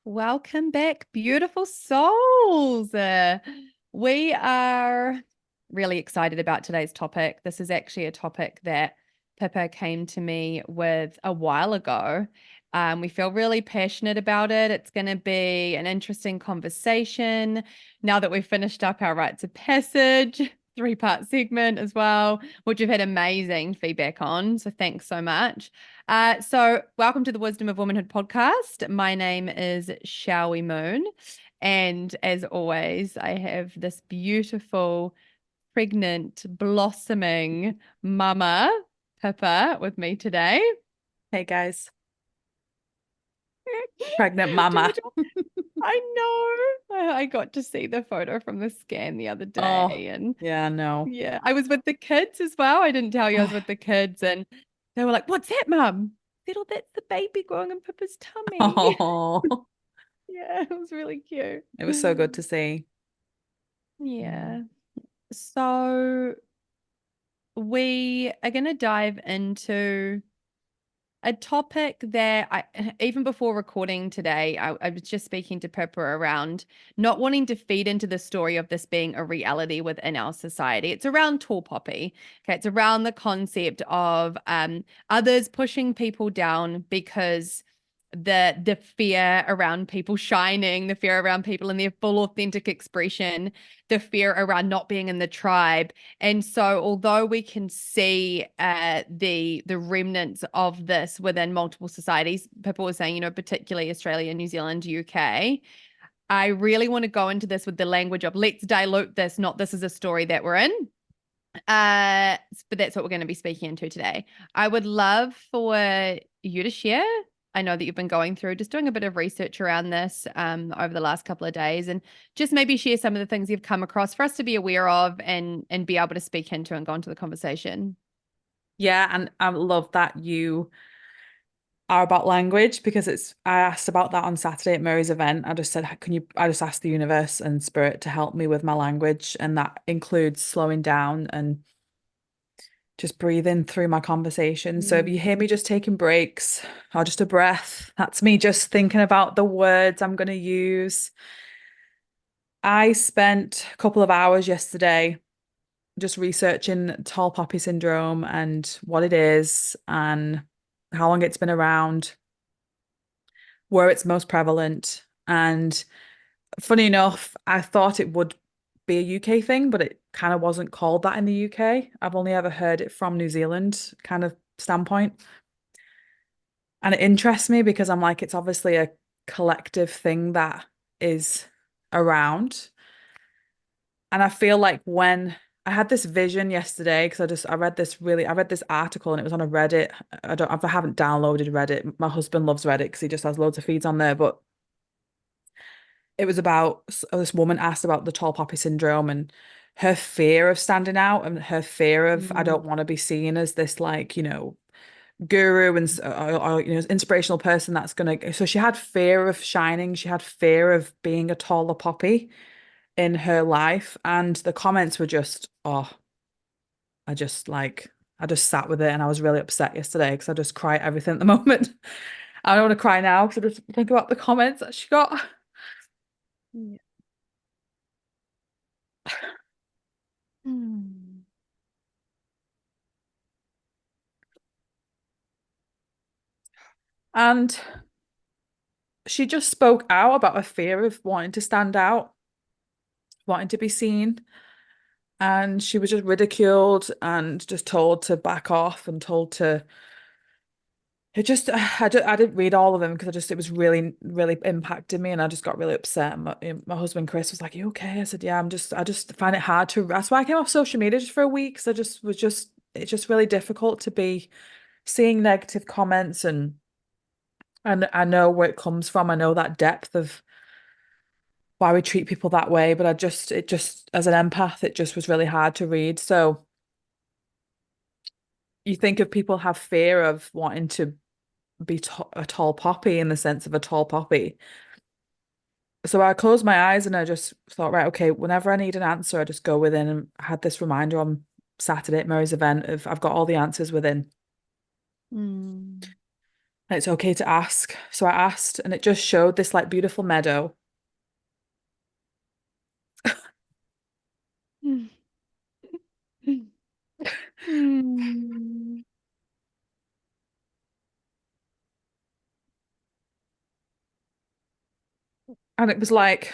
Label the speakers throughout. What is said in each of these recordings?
Speaker 1: Welcome back, beautiful souls. We are really excited about today's topic. This is actually a topic that Pippa came to me with a while ago. We feel really passionate about it. It's going to be an interesting conversation now that we've finished up our rites of passage, three-part segment as well, which we've had amazing feedback on. So thanks so much. So welcome to the Wisdom of Womanhood podcast. My name is Showy Moon. And as always, I have this beautiful, pregnant, blossoming mama, Pippa, with me today.
Speaker 2: Hey guys, pregnant mama.
Speaker 1: I know. I got to see the photo from the scan the other
Speaker 2: Oh,
Speaker 1: day. And
Speaker 2: yeah, no.
Speaker 1: yeah, I was with the kids as well. I didn't tell you I was with the kids. And they were like, "What's that, mum?" I said, "Oh, that's the baby growing in Pippa's tummy."
Speaker 2: Oh,
Speaker 1: Yeah, it was really cute.
Speaker 2: it was so good to see.
Speaker 1: Yeah. So we are going to dive into a topic that even before recording today, I was just speaking to Pippa around not wanting to feed into the story of this being a reality within our society. It's around tall poppy. Okay. It's around the concept of others pushing people down because the fear around people shining, the fear around people in their full authentic expression, the fear around not being in the tribe. And so although we can see the remnants of this within multiple societies, people were saying, particularly Australia, New Zealand, UK, I really want to go into this with the language of let's dilute this, not this is a story that we're in. But that's what we're going to be speaking into today. I would love for you to share. I know that you've been going through just doing a bit of research around this over the last couple of days, and just maybe share some of the things you've come across for us to be aware of and be able to speak into and go into the conversation.
Speaker 2: Yeah, and I love that you are about language because I asked about that on Saturday at Mary's event. I just said, I just asked the universe and spirit to help me with my language, and that includes slowing down and just breathing through my conversation. So if you hear me just taking breaks or just a breath, that's me just thinking about the words I'm going to use. I spent a couple of hours yesterday just researching tall poppy syndrome and what it is and how long it's been around, where it's most prevalent. And funny enough, I thought it would be a UK thing, but it kind of wasn't called that in the UK. I've only ever heard it from New Zealand kind of standpoint. And it interests me because I'm like, it's obviously a collective thing that is around. And I feel like when I had this vision yesterday, because I read this article and it was on a Reddit. I haven't downloaded Reddit. My husband loves Reddit because he just has loads of feeds on there. But it was about this woman asked about the tall poppy syndrome and her fear of standing out and her fear of, I
Speaker 1: Mm.
Speaker 2: don't want to be seen as this, like, guru and inspirational person that's gonna. So she had fear of shining. She had fear of being a taller poppy in her life, and the comments were just, oh, I just sat with it, and I was really upset yesterday because I just cry at everything at the moment. I don't want to cry now because I just think about the comments that she got.
Speaker 1: Yeah. Hmm.
Speaker 2: And she just spoke out about a fear of wanting to stand out, wanting to be seen. And she was just ridiculed and just told to back off and told to it just I didn't read all of them because it was really really impacted me and I just got really upset. And my husband Chris was like, "You okay?" I said, "Yeah, I just find it hard to." That's why I came off social media just for a week. So I just was just it's just really difficult to be seeing negative comments, and I know where it comes from. I know that depth of why we treat people that way, but it just as an empath it just was really hard to read. So you think of people have fear of wanting to be a tall poppy in the sense of a tall poppy. So I closed my eyes and I just thought, right, okay, whenever I need an answer, I just go within. And I had this reminder on Saturday at Mary's event of I've got all the answers within.
Speaker 1: Hmm.
Speaker 2: And it's okay to ask. So I asked, and it just showed this like beautiful meadow.
Speaker 1: Mm. Mm.
Speaker 2: And it was like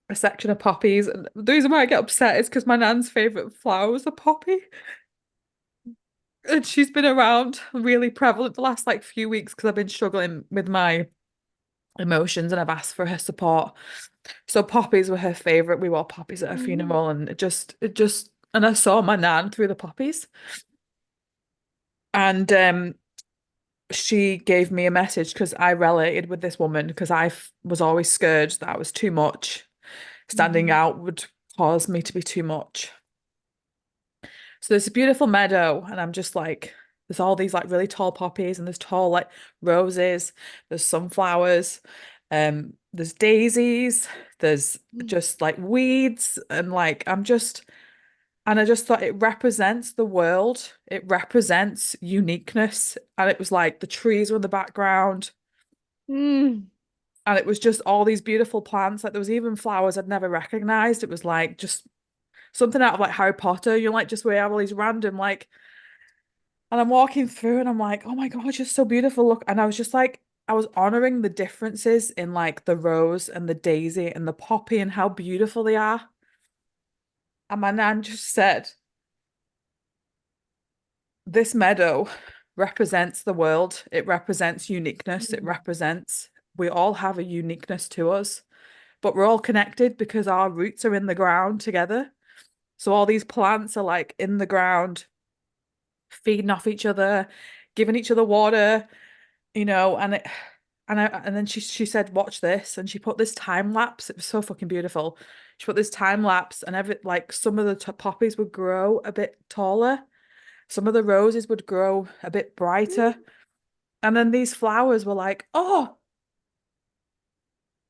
Speaker 2: a section of poppies. And the reason why I get upset is because my nan's favorite flower was a poppy. And she's been around really prevalent the last like few weeks because I've been struggling with my emotions and I've asked for her support. So poppies were her favorite. We wore poppies at her
Speaker 1: Mm.
Speaker 2: funeral and and I saw my nan through the poppies. And she gave me a message because I related with this woman because was always scared that I was too much. Standing
Speaker 1: Mhm.
Speaker 2: out would cause me to be too much. So there's a beautiful meadow, and I'm just like, there's all these like really tall poppies, and there's tall like roses, there's sunflowers, there's daisies, there's
Speaker 1: Mm.
Speaker 2: just like weeds, and like and I just thought it represents the world, it represents uniqueness, and it was like the trees were in the background,
Speaker 1: Mm.
Speaker 2: and it was just all these beautiful plants. Like there was even flowers I'd never recognized. It was like just something out of like Harry Potter. You know, like just where you have all these random like. And I'm walking through and I'm like, oh my God, you're so beautiful. Look. And I was just like, I was honoring the differences in like the rose and the daisy and the poppy and how beautiful they are. And my nan just said, this meadow represents the world. It represents uniqueness. It
Speaker 1: Mm.
Speaker 2: represents, we all have a uniqueness to us, but we're all connected because our roots are in the ground together. So all these plants are like in the ground, feeding off each other, giving each other water, and and then she said, watch this. And she put this time lapse. It was so fucking beautiful. She put this time lapse and like some of the poppies would grow a bit taller. Some of the roses would grow a bit brighter. And then these flowers were like, oh,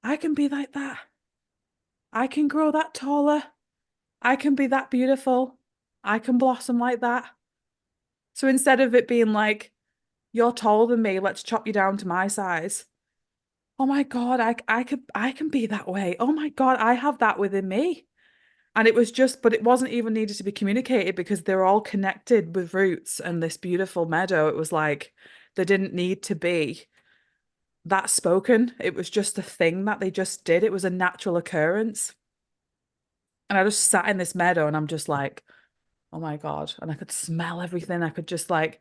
Speaker 2: I can be like that. I can grow that taller. I can be that beautiful. I can blossom like that. So instead of it being like, you're taller than me, let's chop you down to my size. Oh my God, I can be that way. Oh my God, I have that within me. And it was just, but it wasn't even needed to be communicated because they're all connected with roots and this beautiful meadow. It was like they didn't need to be that spoken. It was just a thing that they just did. It was a natural occurrence. And I just sat in this meadow and I'm just like, oh my God. And I could smell everything. I could just like,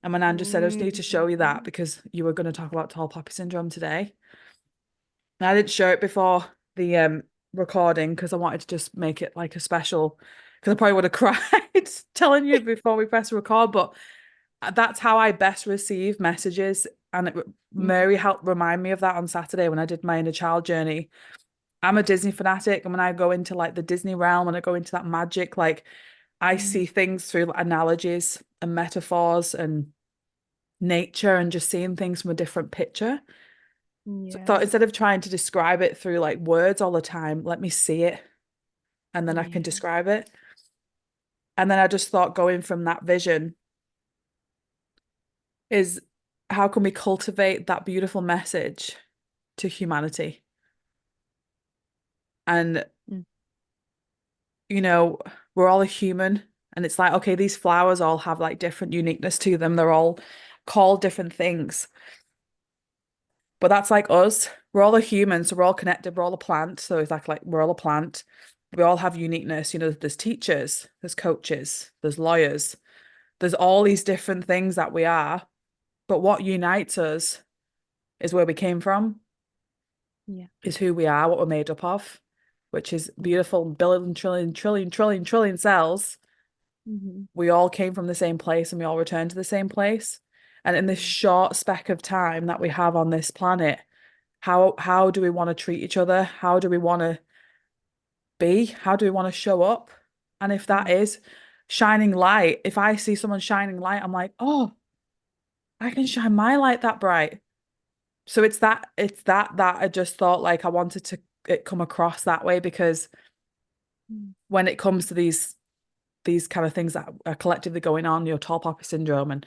Speaker 2: and my nan just said, I just need to show you that
Speaker 1: Mm.
Speaker 2: because you were going to talk about tall poppy syndrome today. And I didn't show it before the recording because I wanted to just make it like a special, because I probably would have cried telling you before we press record, but that's how I best receive messages. And Mary
Speaker 1: Mm.
Speaker 2: helped remind me of that on Saturday when I did my inner child journey. I'm a Disney fanatic, and when I go into like the Disney realm and I go into that magic, like I see
Speaker 1: Mm.
Speaker 2: things through analogies and metaphors and nature and just seeing things from a different picture. So I thought
Speaker 1: Yeah.
Speaker 2: instead of trying to describe it through like words all the time, let me see it and then I can
Speaker 1: Yeah.
Speaker 2: describe it. And then I just thought going from that vision is how can we cultivate that beautiful message to humanity? And,
Speaker 1: Mm.
Speaker 2: you know, we're all a human and it's like, okay, these flowers all have like different uniqueness to them. They're all called different things. But that's like us. We're all a human, so we're all connected. We're all a plant. So it's like we're all a plant. We all have uniqueness. You know, there's teachers, there's coaches, there's lawyers, there's all these different things that we are. But what unites us is where we came from,
Speaker 1: Yeah.
Speaker 2: is who we are, what we're made up of, which is
Speaker 1: Mm.
Speaker 2: beautiful billion, trillion cells.
Speaker 1: Mhm.
Speaker 2: We all came from the same place and we all return to the same place. And in this
Speaker 1: Mm.
Speaker 2: short speck of time that we have on this planet, how do we want to treat each other? How do we want to be? How do we want to show up? And if that
Speaker 1: Mm.
Speaker 2: is shining light, if I see someone shining light, I'm like, oh, I can shine my light that bright. So it's that I just thought like I wanted to it come across that way because
Speaker 1: Mm.
Speaker 2: when it comes to these kind of things that are collectively going on, tall poppy syndrome and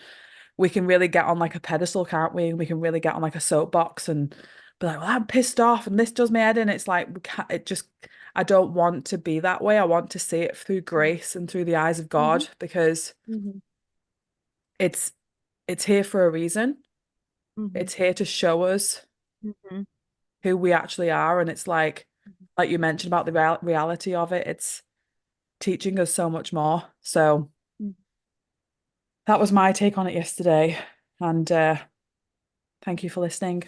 Speaker 2: we can really get on like a pedestal, can't we? We can really get on like a soapbox and be like, well, I'm pissed off and this does my head in. It's like we can't, it just, I don't want to be that way. I want to see it through grace and through the eyes of
Speaker 1: Mm-hmm.
Speaker 2: God, because
Speaker 1: Mm-hmm.
Speaker 2: it's it's here for a reason.
Speaker 1: Mm-hmm.
Speaker 2: It's here to show us
Speaker 1: Mm-hmm.
Speaker 2: who we actually are. And it's like you mentioned about the reality of it, it's teaching us so much more. So
Speaker 1: Mm-hmm.
Speaker 2: that was my take on it yesterday. And thank you for listening.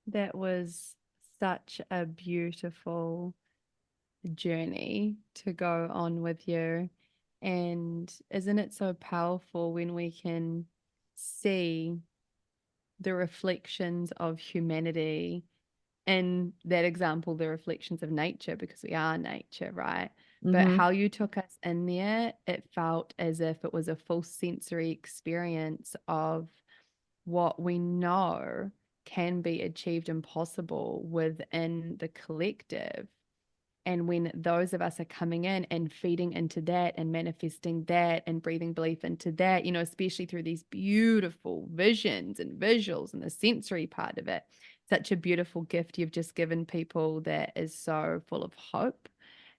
Speaker 1: That was such a beautiful journey to go on with you. And isn't it so powerful when we can see the reflections of humanity, in that example, the reflections of nature, because we are nature, right? But
Speaker 2: Hmm.
Speaker 1: how you took us in there, it felt as if it was a full sensory experience of what we know can be achieved and possible within the collective. And when those of us are coming in and feeding into that and manifesting that and breathing belief into that, especially through these beautiful visions and visuals and the sensory part of it, such a beautiful gift you've just given people that is so full of hope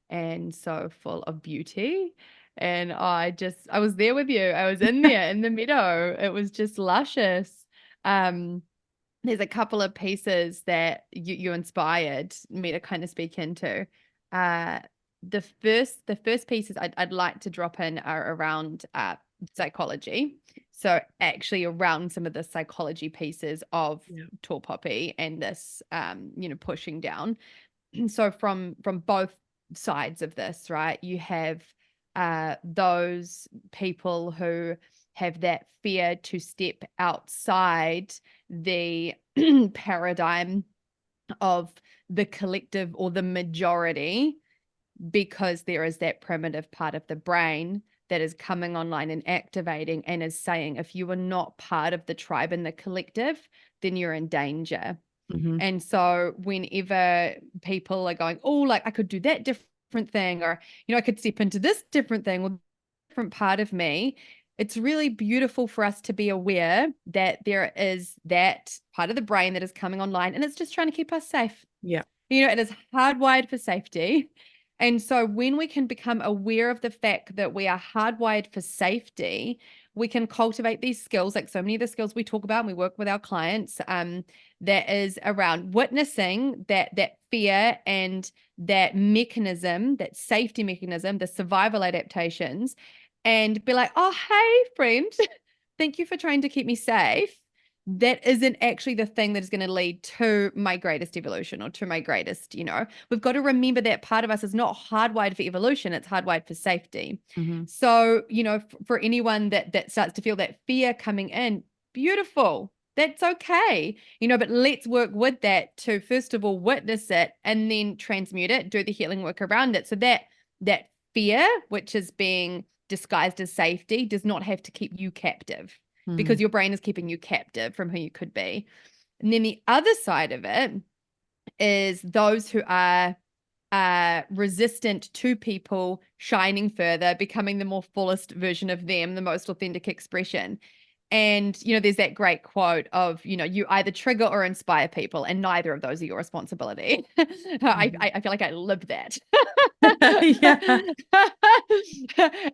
Speaker 1: and so full of beauty. And I was there with you. I was in there in the meadow. It was just luscious. Um, there's a couple of pieces that you inspired me to kind of speak into. Uh, the first pieces I'd like to drop in are around psychology. So actually around some of the psychology pieces of
Speaker 2: Yeah.
Speaker 1: tall poppy and this pushing down. So from both sides of this, right? You have those people who have that fear to step outside the paradigm of the collective or the majority, because there is that primitive part of the brain that is coming online and activating and is saying, if you are not part of the tribe and the collective, then you're in danger.
Speaker 2: Hmm.
Speaker 1: And so whenever people are going, oh, like I could do that different thing, or, I could step into this different thing or different part of me, it's really beautiful for us to be aware that there is that part of the brain that is coming online and it's just trying to keep us safe.
Speaker 2: Yeah.
Speaker 1: It is hardwired for safety. And so when we can become aware of the fact that we are hardwired for safety, we can cultivate these skills, like so many of the skills we talk about and we work with our clients, that is around witnessing that fear and that mechanism, that safety mechanism, the survival adaptations, and be like, oh, hey, friend, thank you for trying to keep me safe. That isn't actually the thing that is going to lead to my greatest evolution or to my greatest, we've got to remember that part of us is not hardwired for evolution, it's hardwired for safety.
Speaker 2: Hmm.
Speaker 1: So, for anyone that starts to feel that fear coming in, beautiful. That's okay. But let's work with that to first of all witness it and then transmute it, do the healing work around it. So that fear, which is being disguised as safety, does not have to keep you captive,
Speaker 2: Hmm.
Speaker 1: because your brain is keeping you captive from who you could be. And then the other side of it is those who are resistant to people shining further, becoming the more fullest version of them, the most authentic expression. And, there's that great quote of, you either trigger or inspire people, and neither of those are your responsibility.
Speaker 2: Hmm.
Speaker 1: I feel like I live that.
Speaker 2: Yeah.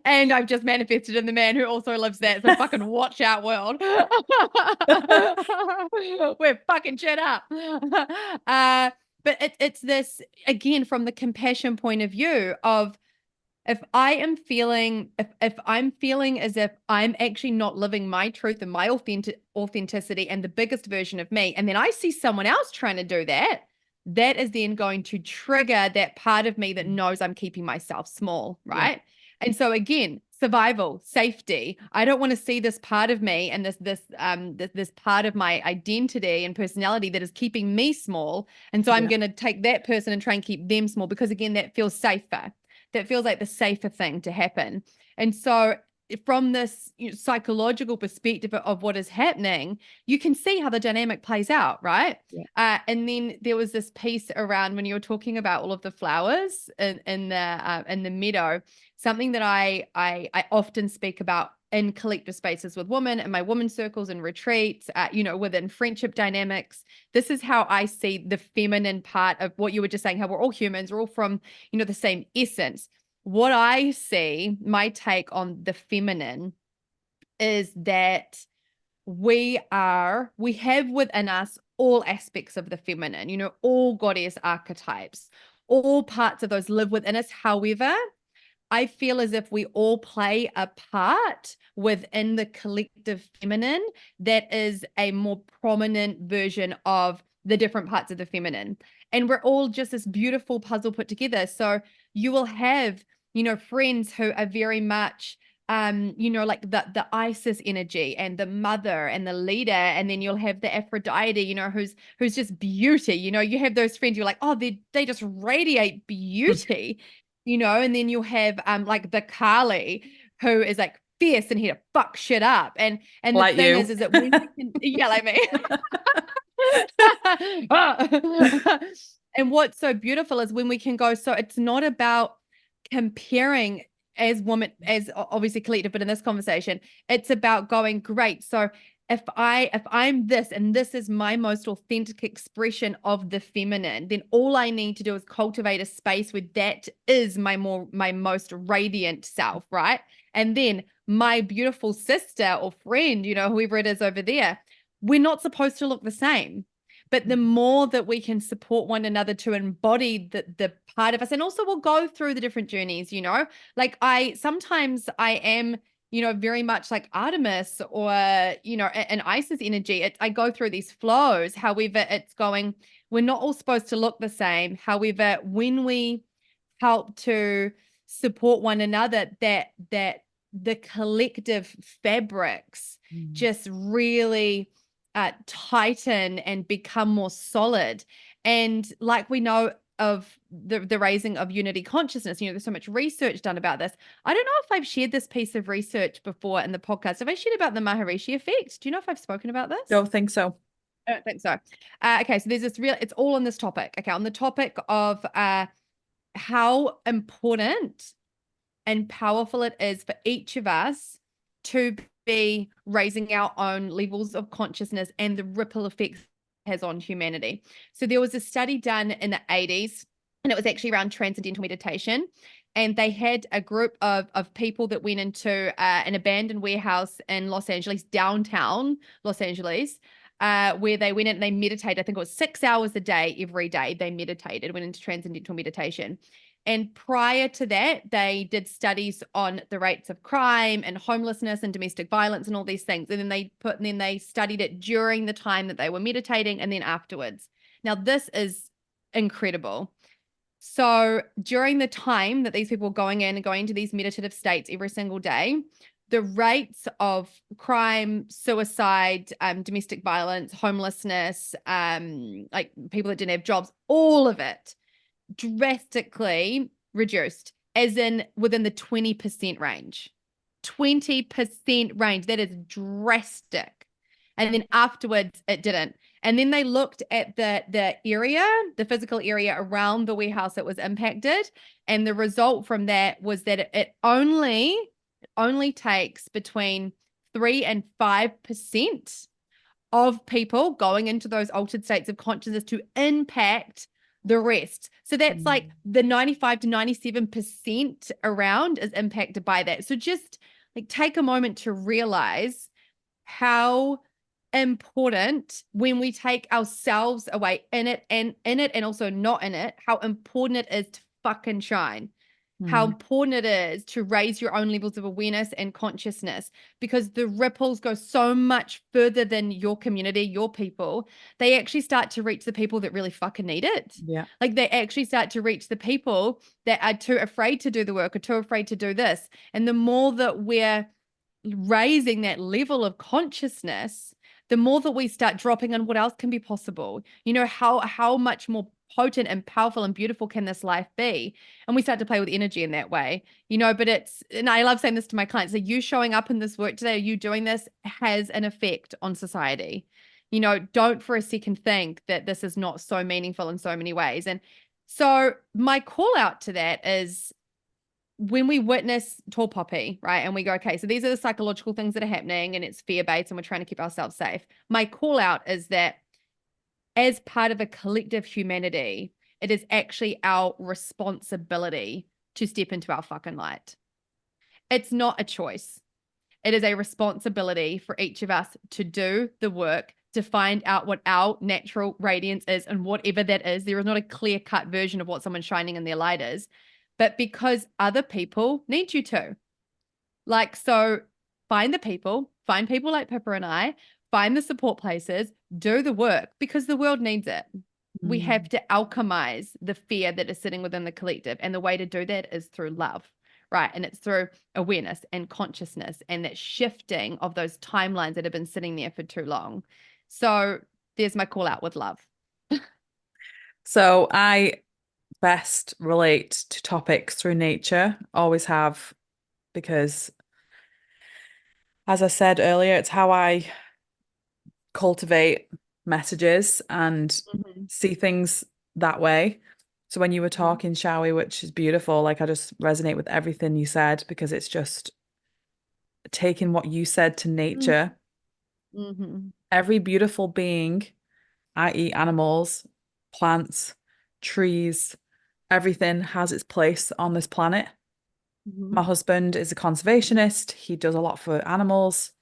Speaker 1: And I've just manifested in the man who also lives that. So fucking watch out, world. We're fucking shit up. But it's this, again, from the compassion point of view of, if I'm feeling as if I'm actually not living my truth and my authenticity and the biggest version of me, and then I see someone else trying to do that, that is then going to trigger that part of me that knows I'm keeping myself small,
Speaker 2: Yeah.
Speaker 1: right? And so again, survival, safety. I don't want to see this part of me and this part of my identity and personality that is keeping me small. And so I'm
Speaker 2: Yeah.
Speaker 1: going to take that person and try and keep them small, because again, that feels safer. That feels like the safer thing to happen. And so from this psychological perspective of what is happening, you can see how the dynamic plays out, right?
Speaker 2: Yeah.
Speaker 1: And then there was this piece around when you were talking about all of the flowers in the meadow. Something that I often speak about in collective spaces with women, in my women circles and retreats, within friendship dynamics. This is how I see the feminine part of what you were just saying, how we're all humans, we're all from, the same essence. What I see, my take on the feminine is that we have within us all aspects of the feminine, all goddess archetypes, all parts of those live within us. However, I feel as if we all play a part within the collective feminine that is a more prominent version of the different parts of the feminine. And we're all just this beautiful puzzle put together. So you will have, friends who are very much like the Isis energy and the mother and the leader, and then you'll have the Aphrodite, who's just beauty. You have those friends, you're like, oh, they just radiate beauty. And then you'll have like the Kali, who is like fierce and here to fuck shit up. And the
Speaker 2: Like
Speaker 1: thing
Speaker 2: you.
Speaker 1: is that when we can, yeah, like me. And what's so beautiful is when we can go, so it's not about comparing as woman, as obviously collective, but in this conversation, it's about going, great. So if I'm this and this is my most authentic expression of the feminine, then all I need to do is cultivate a space where that is my most radiant self, right? And then my beautiful sister or friend, whoever it is over there, we're not supposed to look the same. But the more that we can support one another to embody the part of us, and also we'll go through the different journeys, like sometimes I am, very much like Artemis or, an Isis energy. I go through these flows. However, it's going, we're not all supposed to look the same. However, when we help to support one another, that the collective fabrics just really tighten and become more solid. And like we know of the raising of unity consciousness, there's so much research done about this. I don't know if I've shared this piece of research before in the podcast. Have I shared about the Maharishi effect? Do you know if I've spoken about this?
Speaker 2: Don't think so.
Speaker 1: I don't think so. Okay, so there's it's all on this topic. Okay, on the topic of how important and powerful it is for each of us to be raising our own levels of consciousness and the ripple effects it has on humanity. So there was a study done in the 80s, and it was actually around transcendental meditation. And they had a group of people that went into an abandoned warehouse in Los Angeles, downtown Los Angeles, where they went in and they meditated. I think it was 6 hours a day, every day. They meditated, went into transcendental meditation. And prior to that, they did studies on the rates of crime and homelessness and domestic violence and all these things. And then they studied it during the time that they were meditating and then afterwards. Now, this is incredible. So during the time that these people were going in and going into these meditative states every single day, the rates of crime, suicide, domestic violence, homelessness, like people that didn't have jobs, all of it drastically reduced, as in within the 20% range. 20% range. That is drastic. And then afterwards, it didn't. And then they looked at the area, the physical area around the warehouse that was impacted. And the result from that was that it only takes between 3 and 5% of people going into those altered states of consciousness to impact the rest. So that's like the 95 to 97% around is impacted by that. So just like take a moment to realize how important, when we take ourselves away in it and also not in it, how important it is to fucking shine. How important it is to raise your own levels of awareness and consciousness, because the ripples go so much further than your community, your people. They actually start to reach the people that really fucking need it.
Speaker 2: Yeah.
Speaker 1: Like they actually start to reach the people that are too afraid to do the work or too afraid to do this. And the more that we're raising that level of consciousness, the more that we start dropping on what else can be possible. How much more potent and powerful and beautiful can this life be? And we start to play with energy in that way, but and I love saying this to my clients, that you showing up in this work today, you doing this has an effect on society. Don't for a second think that this is not so meaningful in so many ways. And so my call out to that is when we witness tall poppy, right, and we go, okay, so these are the psychological things that are happening and it's fear-based and we're trying to keep ourselves safe. My call out is that as part of a collective humanity, it is actually our responsibility to step into our fucking light. It's not a choice. It is a responsibility for each of us to do the work to find out what our natural radiance is, and whatever that is. There is not a clear-cut version of what someone shining in their light is, but because other people need you to. Like, so find the people, find people like Pippa and I, find the support places, do the work because the world needs it. We have to alchemize the fear that is sitting within the collective. And the way to do that is through love, right? And it's through awareness and consciousness and that shifting of those timelines that have been sitting there for too long. So there's my call out with love.
Speaker 2: So I best relate to topics through nature, always have, because as I said earlier, it's how I cultivate messages and
Speaker 1: Mhm.
Speaker 2: see things that way. So when you were
Speaker 1: Mhm.
Speaker 2: talking, Showy, which is beautiful, like I just resonate with everything you said because it's just taking what you said to nature.
Speaker 1: Mhm.
Speaker 2: Every beautiful being, i.e., animals, plants, trees, everything has its place on this planet. My
Speaker 1: Mhm.
Speaker 2: husband is a conservationist. He does a lot for animals.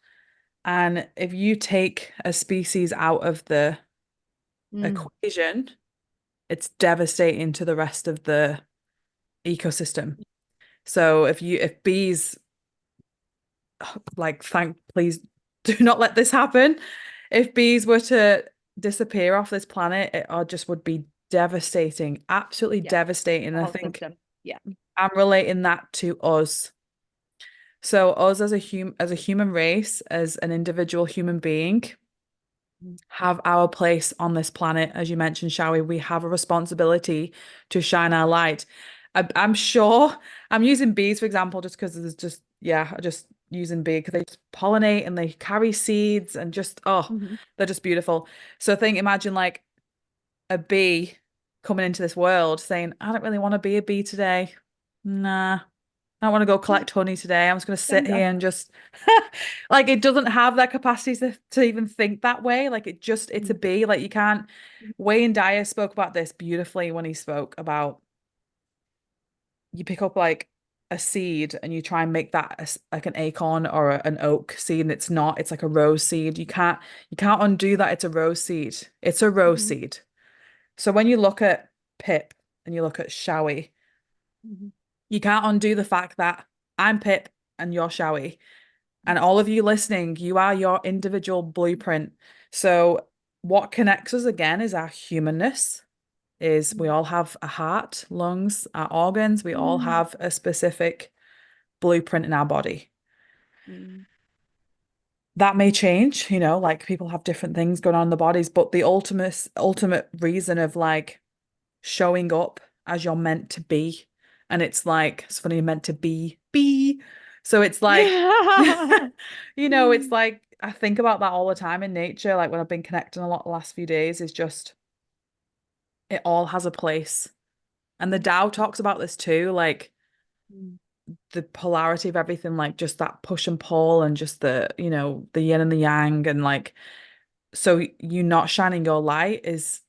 Speaker 2: And if you take a species out of the
Speaker 1: Mhm.
Speaker 2: equation, it's devastating to the rest of the ecosystem. So if bees like thank please do not let this happen. If bees were to disappear off this planet, just would be devastating, absolutely
Speaker 1: Yeah.
Speaker 2: devastating.
Speaker 1: The
Speaker 2: I
Speaker 1: whole
Speaker 2: think
Speaker 1: system. Yeah.
Speaker 2: I'm relating that to us. So us as a human race, as an individual human being, have our place on this planet. As you mentioned, shall we have a responsibility to shine our light. I'm sure I'm using bees, for example, just because there's just, yeah, I just using bee because they just pollinate and they carry seeds and just, oh,
Speaker 1: Mhm.
Speaker 2: they're just beautiful. So imagine like a bee coming into this world saying, I don't really want to be a bee today. Nah, I want to go collect honey today. I'm just going to sit
Speaker 1: Don't go.
Speaker 2: here and just like it doesn't have that capacity to even think that way. Like it's a bee. Like you can't. Wayne Dyer spoke about this beautifully when he spoke about you pick up like a seed and you try and make that like an acorn or an oak seed, and it's not. It's like a rose seed. You can't undo that. It's a rose seed. It's a rose
Speaker 1: Mhm.
Speaker 2: seed. So when you look at Pip and you look at Showy,
Speaker 1: Mhm.
Speaker 2: you can't undo the fact that I'm Pip and you're Showy. And
Speaker 1: Mhm.
Speaker 2: all of you listening, you are your individual blueprint. So what connects us again is our humanness, is we
Speaker 1: Mhm.
Speaker 2: all have a heart, lungs, our organs, we all
Speaker 1: Mhm.
Speaker 2: have a specific blueprint in our body.
Speaker 1: Mhm.
Speaker 2: That may change, like people have different things going on in the bodies, but the ultimate reason of like showing up as you're meant to be. And it's like, it's funny, you're meant to be. So it's like, it's like, I think about that all the time in nature. Like when I've been connecting a lot the last few days, is just, it all has a place. And the Tao talks about this too, like the polarity of everything, like just that push and pull and just the yin and the yang. And like, so you not shining your light is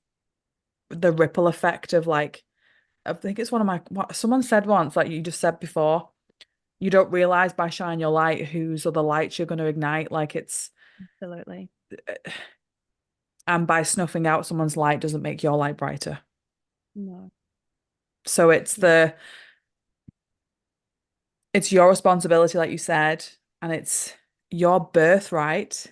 Speaker 2: the ripple effect of like, I think it's one of my what someone said once, like you just said before, you don't realize by shining your light whose other lights you're going to ignite. Like it's,
Speaker 1: Absolutely.
Speaker 2: and by snuffing out someone's light doesn't make your light brighter.
Speaker 1: No.
Speaker 2: So it's your responsibility, like you said, and it's your birthright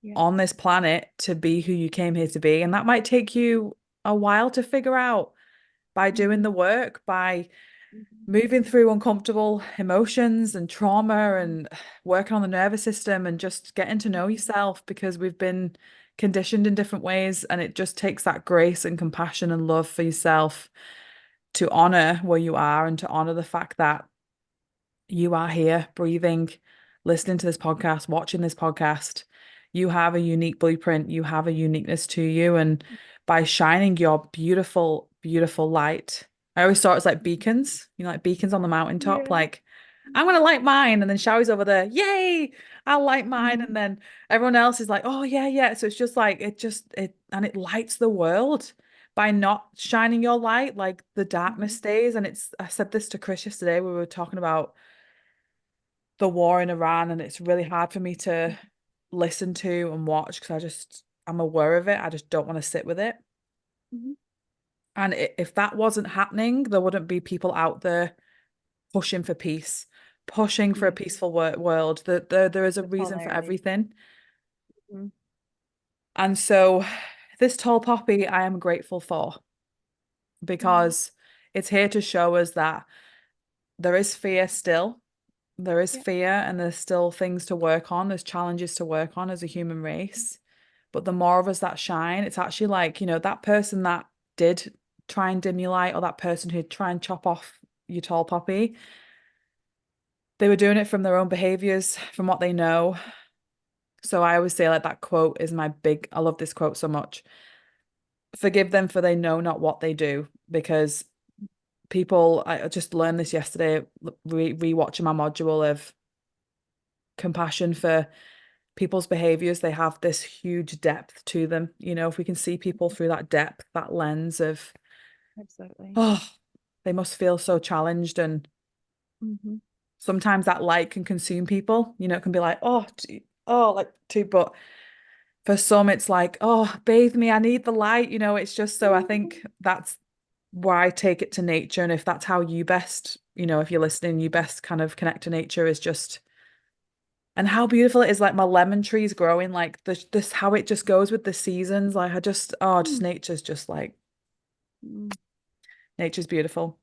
Speaker 1: Yeah.
Speaker 2: on this planet to be who you came here to be. And that might take you a while to figure out by doing
Speaker 1: Mhm.
Speaker 2: the work, by
Speaker 1: Mhm.
Speaker 2: moving through uncomfortable emotions and trauma
Speaker 1: Mhm.
Speaker 2: and working on the nervous system and just getting to know yourself because we've been conditioned in different ways. And it just takes that grace and compassion and love for yourself to honor where you are and to honor the fact that you are here breathing, listening to this podcast, watching this podcast. You have a unique blueprint, you have a uniqueness to you. And by shining your beautiful, beautiful light, I always saw it as like beacons, like beacons on the mountaintop.
Speaker 1: Yeah.
Speaker 2: Like, I'm gonna light mine, and then Showie's over there, yay, I'll light mine,
Speaker 1: Mhm.
Speaker 2: and then everyone else is like, oh yeah, yeah. So it's just like and it lights the world by not shining your light, like the darkness
Speaker 1: Mhm.
Speaker 2: stays. And I said this to Chris yesterday. We were talking about the war in Iran, and it's really hard for me to listen to and watch because I'm aware of it. I just don't want to sit with it.
Speaker 1: Mhm.
Speaker 2: And if that wasn't happening, there wouldn't be people out there pushing for peace, pushing for a
Speaker 1: Yeah.
Speaker 2: peaceful world. There is a
Speaker 1: The
Speaker 2: reason for
Speaker 1: polarity.
Speaker 2: everything.
Speaker 1: Mhm.
Speaker 2: And so this tall poppy I am grateful for
Speaker 1: Mm.
Speaker 2: because it's here to show us that there is fear still. There is
Speaker 1: Yeah.
Speaker 2: fear and there's still things to work on. There's challenges to work on as a human race. But the more of us that shine, it's actually like, that person that did try and dim your light or that person who'd try and chop off your tall poppy, they were doing it from their own behaviors, from what they know. So I always say like that quote is I love this quote so much. Forgive them for they know not what they do. Because I just learned this yesterday, rewatching my module of compassion for people's behaviors. They have this huge depth to them. If we can see people through that depth, that lens of,
Speaker 1: Absolutely.
Speaker 2: oh, they must feel so challenged. And
Speaker 1: Mhm.
Speaker 2: sometimes that light can consume people. It can be like, oh, oh, like too, but for some, it's like, oh, bathe me. I need the light. It's just so I think that's why I take it to nature. And if that's how you best, if you're listening, you best kind of connect to nature is just, and how beautiful it is. Like my lemon trees growing, like this, how it just goes with the seasons. Like just
Speaker 1: Mm.
Speaker 2: nature's just like,
Speaker 1: Mm.
Speaker 2: nature's beautiful.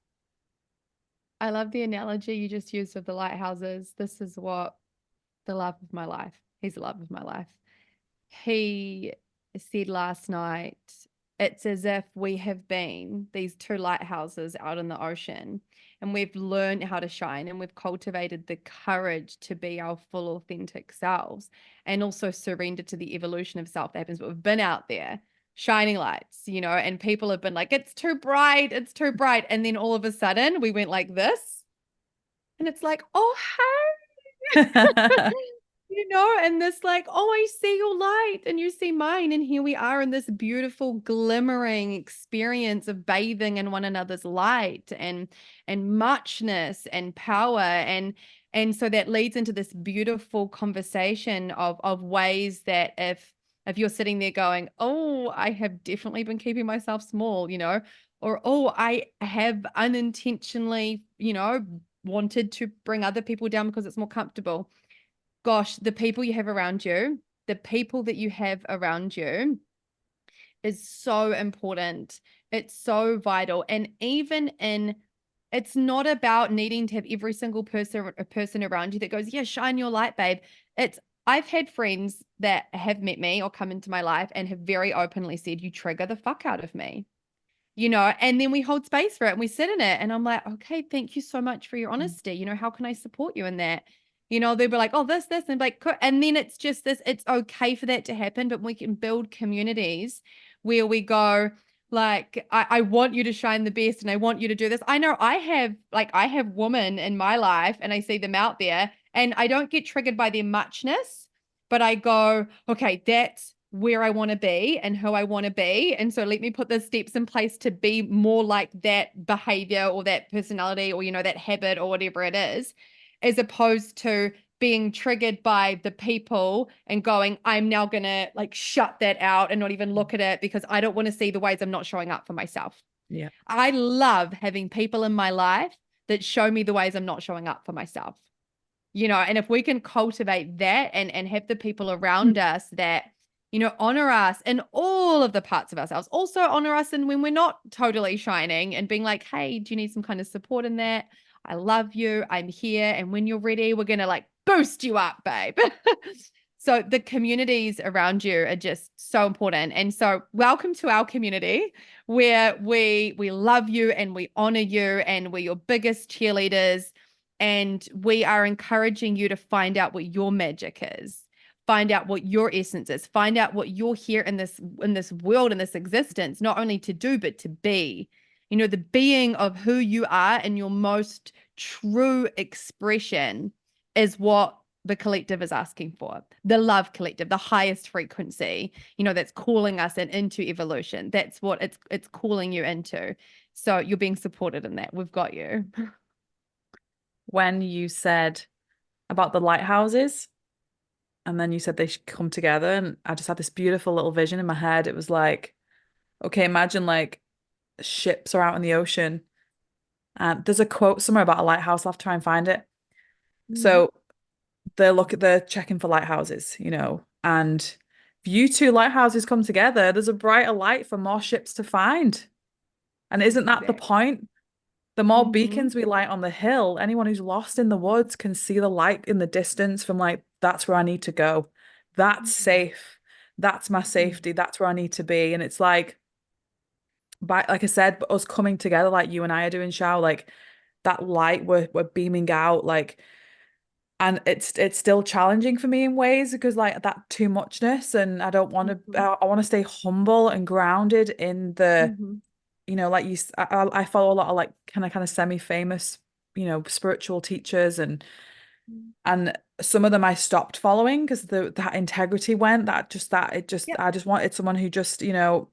Speaker 1: I love the analogy you just used of the lighthouses. This is what the love of my life. He's the love of my life. He said last night, it's as if we have been these two lighthouses out in the ocean and we've learned how to shine and we've cultivated the courage to be our full authentic selves and also surrender to the evolution of self that happens. But we've been out there shining lights, and people have been like, it's too bright, it's too bright. And then all of a sudden we went like this and it's like, oh, and this like, oh, I see your light and you see mine. And here we are in this beautiful glimmering experience of bathing in one another's light and muchness and power. And so that leads into this beautiful conversation of ways that if you're sitting there going, oh, I have definitely been keeping myself small, or oh, I have unintentionally, wanted to bring other people down because it's more comfortable. Gosh, the people you have around you, the people that you have around you is so important. It's so vital. And it's not about needing to have every single person around you that goes, yeah, shine your light, babe. I've had friends that have met me or come into my life and have very openly said, you trigger the fuck out of me, and then we hold space for it and we sit in it. And I'm like, okay, thank you so much for your honesty. How can I support you in that? They'll be like, oh, this, and like, and then it's just this, it's okay for that to happen, but we can build communities where we go, like, I want you to shine the best and I want you to do this. I know I have women in my life and I see them out there and I don't get triggered by their muchness, but I go, okay, that's where I want to be and who I want to be. And so let me put the steps in place to be more like that behavior or that personality or, that habit or whatever it is, as opposed to being triggered by the people and going, I'm now going to like shut that out and not even look at it because I don't want to see the ways I'm not showing up for myself.
Speaker 2: Yeah.
Speaker 1: I love having people in my life that show me the ways I'm not showing up for myself. And if we can cultivate that and have the people around us that, honor us in all of the parts of ourselves, also honor us and when we're not totally shining and being like, hey, do you need some kind of support in that? I love you. I'm here. And when you're ready, we're going to like boost you up, babe. So the communities around you are just so important. And so welcome to our community where we love you and we honor you and we're your biggest cheerleaders. And we are encouraging you to find out what your magic is, find out what your essence is, find out what you're here in this world, in this existence, not only to do, but to be. the being of who you are and your most true expression is what the collective is asking for. The love collective, the highest frequency, that's calling us into evolution. That's what it's calling you into. So you're being supported in that. We've got you.
Speaker 2: When you said about the lighthouses, and then you said they should come together, and I just had this beautiful little vision in my head. It was like, okay, imagine like ships are out in the ocean. And there's a quote somewhere about a lighthouse. I'll have to try and find it.
Speaker 1: Mm.
Speaker 2: So they're checking for lighthouses, and if you two lighthouses come together, there's a brighter light for more ships to find. And isn't that the
Speaker 1: Exactly.
Speaker 2: point? The more
Speaker 1: Mm-hmm.
Speaker 2: beacons we light on the hill, anyone who's lost in the woods can see the light in the distance from like, that's where I need to go. That's safe. That's my safety. That's where I need to be. And it's like, like I said, but us coming together like you and I are doing, Shao, like that light we're beaming out, like, and it's still challenging for me in ways because like that too muchness, and I don't want to.
Speaker 1: Mm-hmm.
Speaker 2: I want to stay humble and grounded in the,
Speaker 1: Mm-hmm.
Speaker 2: like I follow a lot of like kind of semi-famous, spiritual teachers, and some of them I stopped following because that integrity went,
Speaker 1: Yep.
Speaker 2: I just wanted someone who just,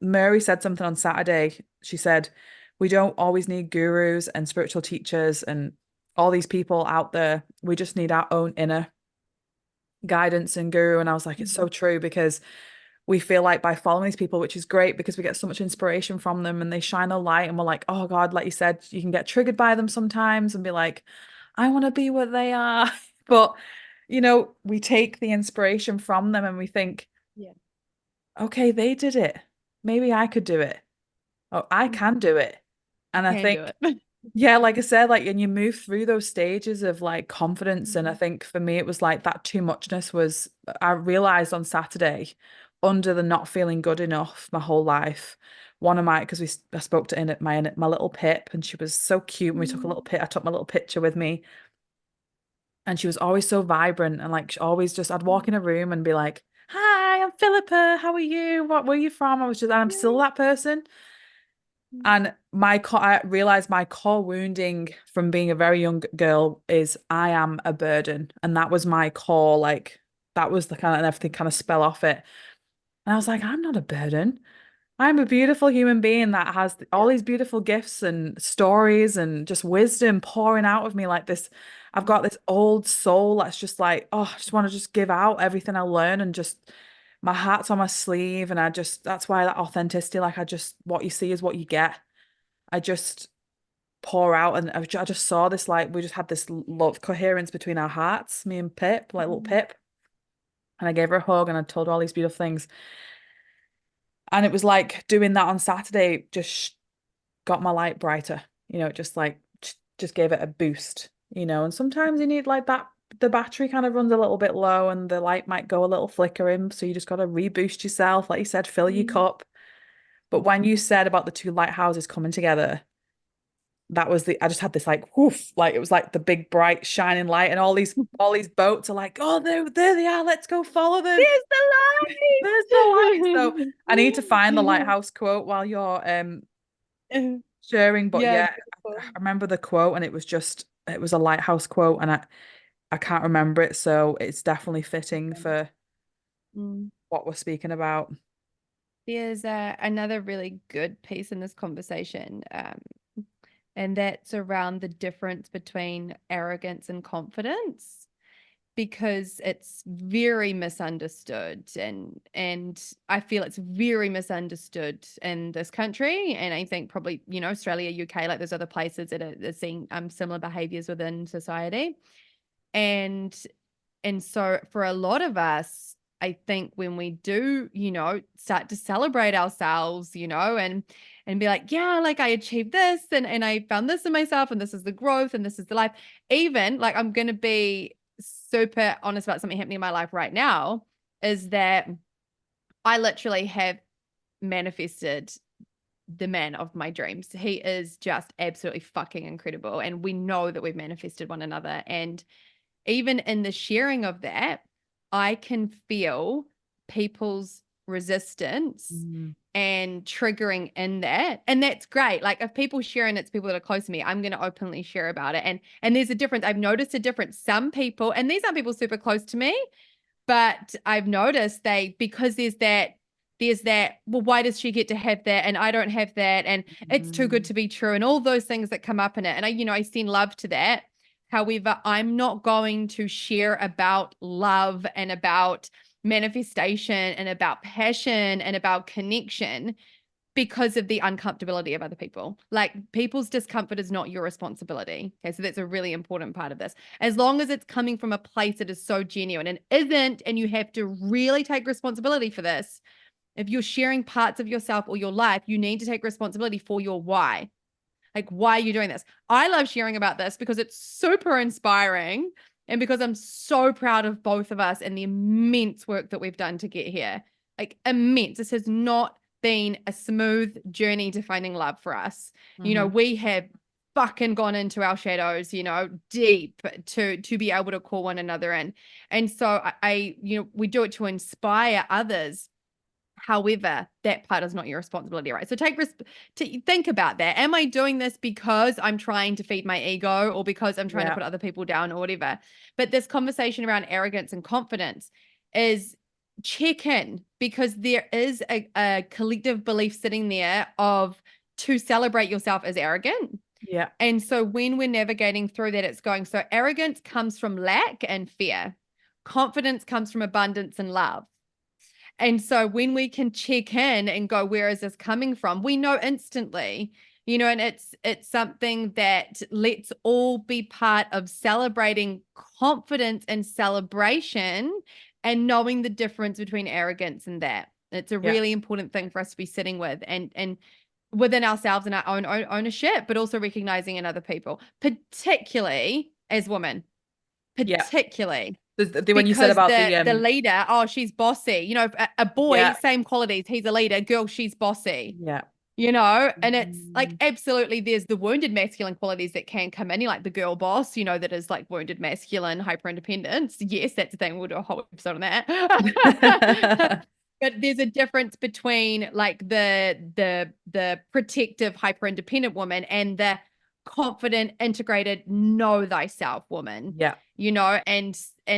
Speaker 2: Mary said something on Saturday. She said, we don't always need gurus and spiritual teachers and all these people out there. We just need our own inner guidance and guru. And I was like, it's so true because we feel like by following these people, which is great because we get so much inspiration from them and they shine a light and we're like, oh God, like you said, you can get triggered by them sometimes and be like, I want to be what they are. But, we take the inspiration from them and we think,
Speaker 1: Yeah.
Speaker 2: okay, they did it. Maybe I could do it. Oh, I can do it.
Speaker 1: You
Speaker 2: And I
Speaker 1: can
Speaker 2: think,
Speaker 1: do it.
Speaker 2: yeah, like I said, like, and you move through those stages of like confidence. And I think for me, it was like that too muchness was, I realized on Saturday, under the not feeling good enough my whole life. One of my, because I spoke to my little Pip, and she was so cute. And we took a little I took my little picture with me, and she was always so vibrant. And like, she always just, I'd walk in a room and be like, hi, I'm Philippa. How are you? Where are you from? I'm still that person. And I realized my core wounding from being a very young girl is I am a burden. And that was my core, like, that was the kind of, and everything kind of spell off it. And I was like, I'm not a burden. I'm a beautiful human being that has all
Speaker 1: Yeah.
Speaker 2: these beautiful gifts and stories and just wisdom pouring out of me like this. I've got this old soul that's just like, oh, I just want to just give out everything I learn and just my heart's on my sleeve. And that's why that authenticity, like what you see is what you get. I just pour out and I just saw this, like, we just had this love coherence between our hearts, me and Pip, like little Pip. And I gave her a hug and I told her all these beautiful things. And it was like doing that on Saturday just got my light brighter, just like just gave it a boost, and sometimes you need like that the battery kind of runs a little bit low and the light might go a little flickering, so you just got to reboost yourself, like you said, fill your cup. But when you said about the two lighthouses coming together, that was I just had this like whoof, like it was like the big bright shining light and all these boats are like, oh, there they are, let's go follow them.
Speaker 1: There's
Speaker 2: There's the light. So
Speaker 1: the
Speaker 2: I need to find the
Speaker 1: light.
Speaker 2: lighthouse quote while you're sharing. But
Speaker 1: Yeah,
Speaker 2: yeah, I
Speaker 1: beautiful.
Speaker 2: remember the quote and it was a lighthouse quote and I can't remember it. So it's definitely fitting for
Speaker 1: Mm.
Speaker 2: what we're speaking about.
Speaker 1: There's another really good piece in this conversation, and that's around the difference between arrogance and confidence, because it's very misunderstood, and I feel it's very misunderstood in this country, and I think probably Australia, UK, like there's other places that are seeing similar behaviors within society, and so for a lot of us, I think when we do, start to celebrate ourselves, and be like, yeah, like I achieved this and I found this in myself and this is the growth and this is the life. Even like I'm going to be super honest about something happening in my life right now, is that I literally have manifested the man of my dreams. He is just absolutely fucking incredible. And we know that we've manifested one another. And even in the sharing of that, I can feel people's resistance
Speaker 2: Mm.
Speaker 1: and triggering in that. And that's great. Like if people share and it's people that are close to me, I'm going to openly share about it. And there's a difference. I've noticed a difference. Some people, and these aren't people super close to me, but I've noticed because there's that, well, why does she get to have that and I don't have that? And it's too good
Speaker 2: Mm.
Speaker 1: to be true. And all those things that come up in it. And I send love to that. However, I'm not going to share about love and about manifestation and about passion and about connection because of the uncomfortability of other people. Like people's discomfort is not your responsibility. Okay. So that's a really important part of this. As long as it's coming from a place that is so genuine and isn't, and you have to really take responsibility for this. If you're sharing parts of yourself or your life, you need to take responsibility for your why. Like, why are you doing this? I love sharing about this because it's super inspiring and because I'm so proud of both of us and the immense work that we've done to get here. Like, immense. This has not been a smooth journey to finding love for us.
Speaker 2: Mhm.
Speaker 1: We have fucking gone into our shadows, deep to be able to call one another in. And so we do it to inspire others. However, that part is not your responsibility, right? So to think about that. Am I doing this because I'm trying to feed my ego or because I'm trying to
Speaker 2: Yeah.
Speaker 1: put other people down or whatever? But this conversation around arrogance and confidence is check in because there is a collective belief sitting there of to celebrate yourself as arrogant.
Speaker 2: Yeah.
Speaker 1: And so when we're navigating through that, it's going, so arrogance comes from lack and fear. Confidence comes from abundance and love. And so when we can check in and go, where is this coming from? We know instantly, and it's something that let's all be part of celebrating confidence and celebration and knowing the difference between arrogance and that. It's a
Speaker 2: Yeah.
Speaker 1: really important thing for us to be sitting with and within ourselves and our own ownership, but also recognizing in other people, particularly as women,
Speaker 2: Yeah.
Speaker 1: particularly
Speaker 2: When you said
Speaker 1: because
Speaker 2: about
Speaker 1: the leader, oh, she's bossy. A boy,
Speaker 2: yeah.
Speaker 1: same qualities. He's a leader. Girl, she's bossy.
Speaker 2: Yeah.
Speaker 1: And it's like
Speaker 2: Mm.
Speaker 1: absolutely there's the wounded masculine qualities that can come in, like the girl boss, that is like wounded masculine, hyper independence. Yes, that's the thing. We'll do a whole episode on that. But there's a difference between like the protective, hyper independent woman and the confident, integrated, know thyself woman.
Speaker 2: Yeah.
Speaker 1: And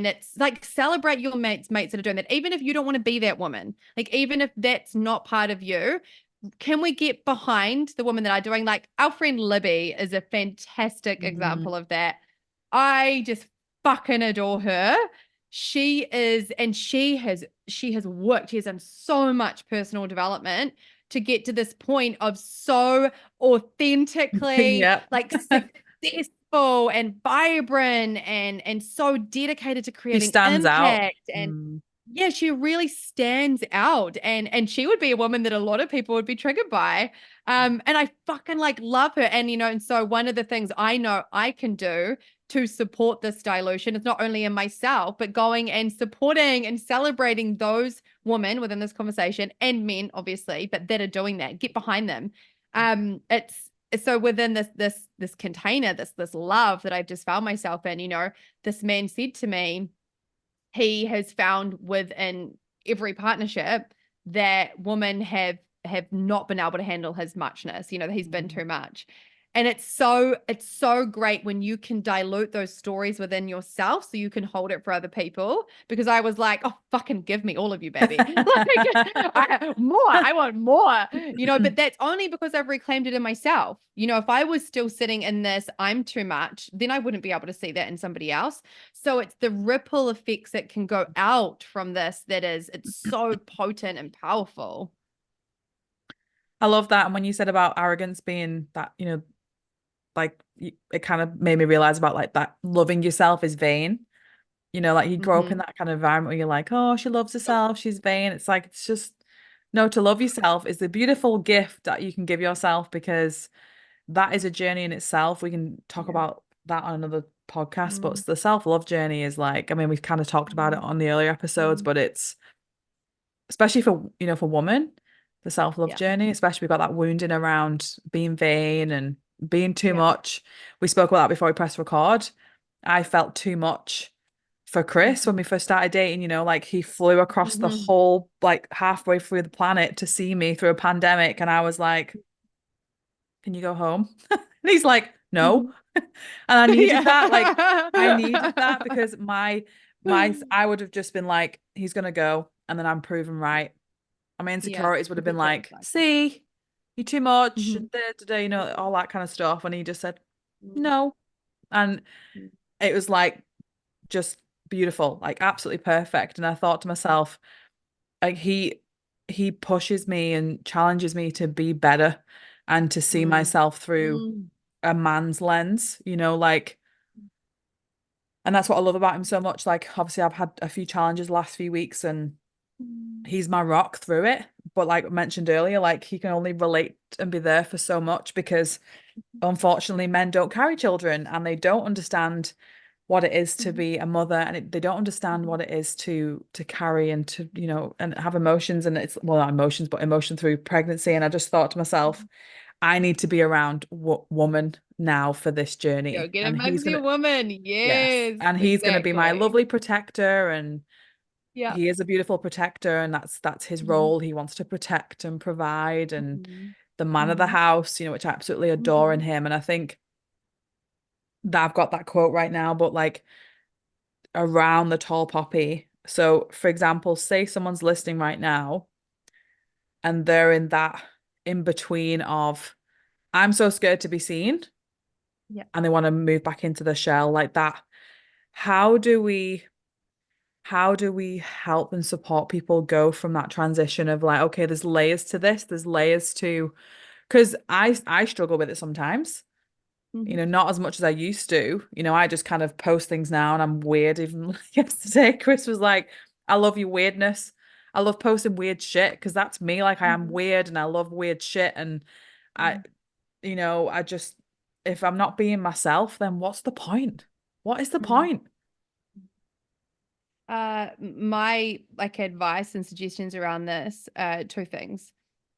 Speaker 1: it's like celebrate your mates that are doing that, even if you don't want to be that woman, like even if that's not part of you. Can we get behind the women that are doing, like our friend Libby is a fantastic
Speaker 2: Mhm.
Speaker 1: example of that. I just fucking adore her. She is, and she has worked, she has done so much personal development to get to this point of so authentically
Speaker 2: Yeah.
Speaker 1: like successful and vibrant and so dedicated to
Speaker 2: She
Speaker 1: creating
Speaker 2: stands out.
Speaker 1: impact. And
Speaker 2: Mm.
Speaker 1: yeah, she really stands out, and she would be a woman that a lot of people would be triggered by. And I fucking like love her. And so one of the things I know I can do to support this dilution is not only in myself, but going and supporting and celebrating those women within this conversation and men, obviously, but that are doing that. Get behind them. It's so within this container, this love that I've just found myself in. This man said to me, he has found within every partnership that women have not been able to handle his muchness, that he's been
Speaker 2: Mhm.
Speaker 1: too much. And it's so great when you can dilute those stories within yourself so you can hold it for other people. Because I was like, oh, fucking give me all of you, baby. I want more, but that's only because I've reclaimed it in myself. If I was still sitting in this, I'm too much, then I wouldn't be able to see that in somebody else. So it's the ripple effects that can go out from this it's so potent and powerful.
Speaker 2: I love that. And when you said about arrogance being that, like it kind of made me realize about like that loving yourself is vain. Like you grow up in
Speaker 1: Mm-hmm.
Speaker 2: that kind of environment where you're like, oh, she loves herself, she's vain. It's like, it's just, no, to love yourself is the beautiful gift that you can give yourself because that is a journey in itself. We can talk
Speaker 1: Yeah.
Speaker 2: about that on another podcast, but
Speaker 1: Mm-hmm.
Speaker 2: the self-love journey is like, I mean, we've kind of talked about it on the earlier episodes,
Speaker 1: Mm-hmm.
Speaker 2: but it's especially for women, the self-love
Speaker 1: Yeah.
Speaker 2: journey, especially we've got that wounding around being vain and being too
Speaker 1: Yeah.
Speaker 2: much. We spoke about that before we pressed record. I felt too much for Chris when we first started dating, like he flew across the
Speaker 1: Mm-hmm.
Speaker 2: whole, like halfway through the planet to see me through a pandemic. And I was like, can you go home? And he's like, no.
Speaker 1: Hmm.
Speaker 2: And I needed that. Like, I needed that
Speaker 1: Yeah.
Speaker 2: because my I would have just been like, he's gonna go, and then I'm proven right. And my
Speaker 1: Yeah,
Speaker 2: insecurities would have been
Speaker 1: perpetuate the
Speaker 2: like,
Speaker 1: cycle.
Speaker 2: see, you're too much,
Speaker 1: Hmm.
Speaker 2: and da, all that kind of stuff. And he just said, no. And it was like just beautiful, like absolutely perfect. And I thought to myself, like he pushes me and challenges me to be better and to see
Speaker 1: Mm.
Speaker 2: myself through
Speaker 1: Mm.
Speaker 2: a man's lens, like, and that's what I love about him so much. Like, obviously, I've had a few challenges the last few weeks, and
Speaker 1: Mm.
Speaker 2: he's my rock through it. But like I mentioned earlier, like he can only relate and be there for so much because unfortunately, men don't carry children and they don't understand what it is to
Speaker 1: Mhm.
Speaker 2: be a mother, and they don't understand what it is to carry and to and have emotions, and it's, well, not emotions but emotion through pregnancy. And I just thought to myself, I need to be around woman now for this
Speaker 1: Go
Speaker 2: journey,
Speaker 1: get a
Speaker 2: and he's
Speaker 1: Mugsy
Speaker 2: gonna,
Speaker 1: woman.
Speaker 2: yes,
Speaker 1: Yes,
Speaker 2: and he's gonna be my
Speaker 1: exactly.
Speaker 2: lovely protector, and
Speaker 1: Yeah.
Speaker 2: he is a beautiful protector, and that's his
Speaker 1: Mhm.
Speaker 2: role. He wants to protect and provide and
Speaker 1: Mhm.
Speaker 2: the man of the
Speaker 1: Mhm.
Speaker 2: house, which I absolutely adore in
Speaker 1: Mhm.
Speaker 2: him. And I think that I've got that quote right now, but like around the tall poppy. So, for example, say someone's listening right now and they're in that in between of, I'm so scared to be seen,
Speaker 1: Yeah.
Speaker 2: and they want to move back into the shell like that. How do we how do we help and support people go from that transition of like, okay, there's layers to this, there's layers to, because I struggle with it sometimes.
Speaker 1: Mhm.
Speaker 2: Not as much as I used to. I just kind of post things now and I'm weird. Even yesterday, Chris was like, I love your weirdness. I love posting weird shit because that's me. Like I am
Speaker 1: Mhm.
Speaker 2: weird and I love weird shit. And I,
Speaker 1: Mhm.
Speaker 2: I just, if I'm not being myself, then what's the point? What is the
Speaker 1: Mhm.
Speaker 2: point?
Speaker 1: My like advice and suggestions around this, two things.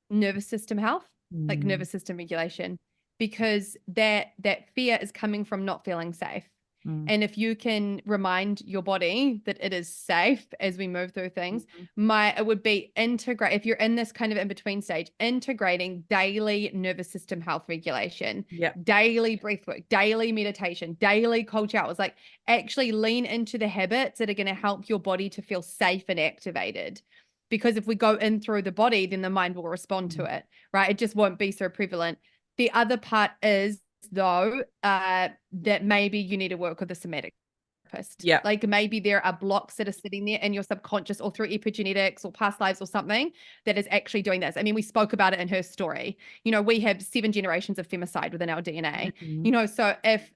Speaker 1: Nervous system health, like
Speaker 2: Mm,
Speaker 1: nervous system regulation, because that fear is coming from not feeling safe.
Speaker 2: mm,
Speaker 1: And if you can remind your body that it is safe as we move through things,
Speaker 2: mhm.
Speaker 1: it would be integrate, if you're in this kind of in between stage, integrating daily nervous system health regulation,
Speaker 2: Yeah.
Speaker 1: daily breath work, daily meditation, daily cold showers, like actually lean into the habits that are going to help your body to feel safe and activated. Because if we go in through the body, then the mind will respond to
Speaker 2: Mm.
Speaker 1: it, right? It just won't be so prevalent. The other part is, though, that maybe you need to work with a somatic therapist.
Speaker 2: Yeah.
Speaker 1: Like maybe there are blocks that are sitting there in your subconscious or through epigenetics or past lives or something that is actually doing this. I mean, we spoke about it in her story. We have 7 generations of femicide within our DNA.
Speaker 2: Mhm.
Speaker 1: So if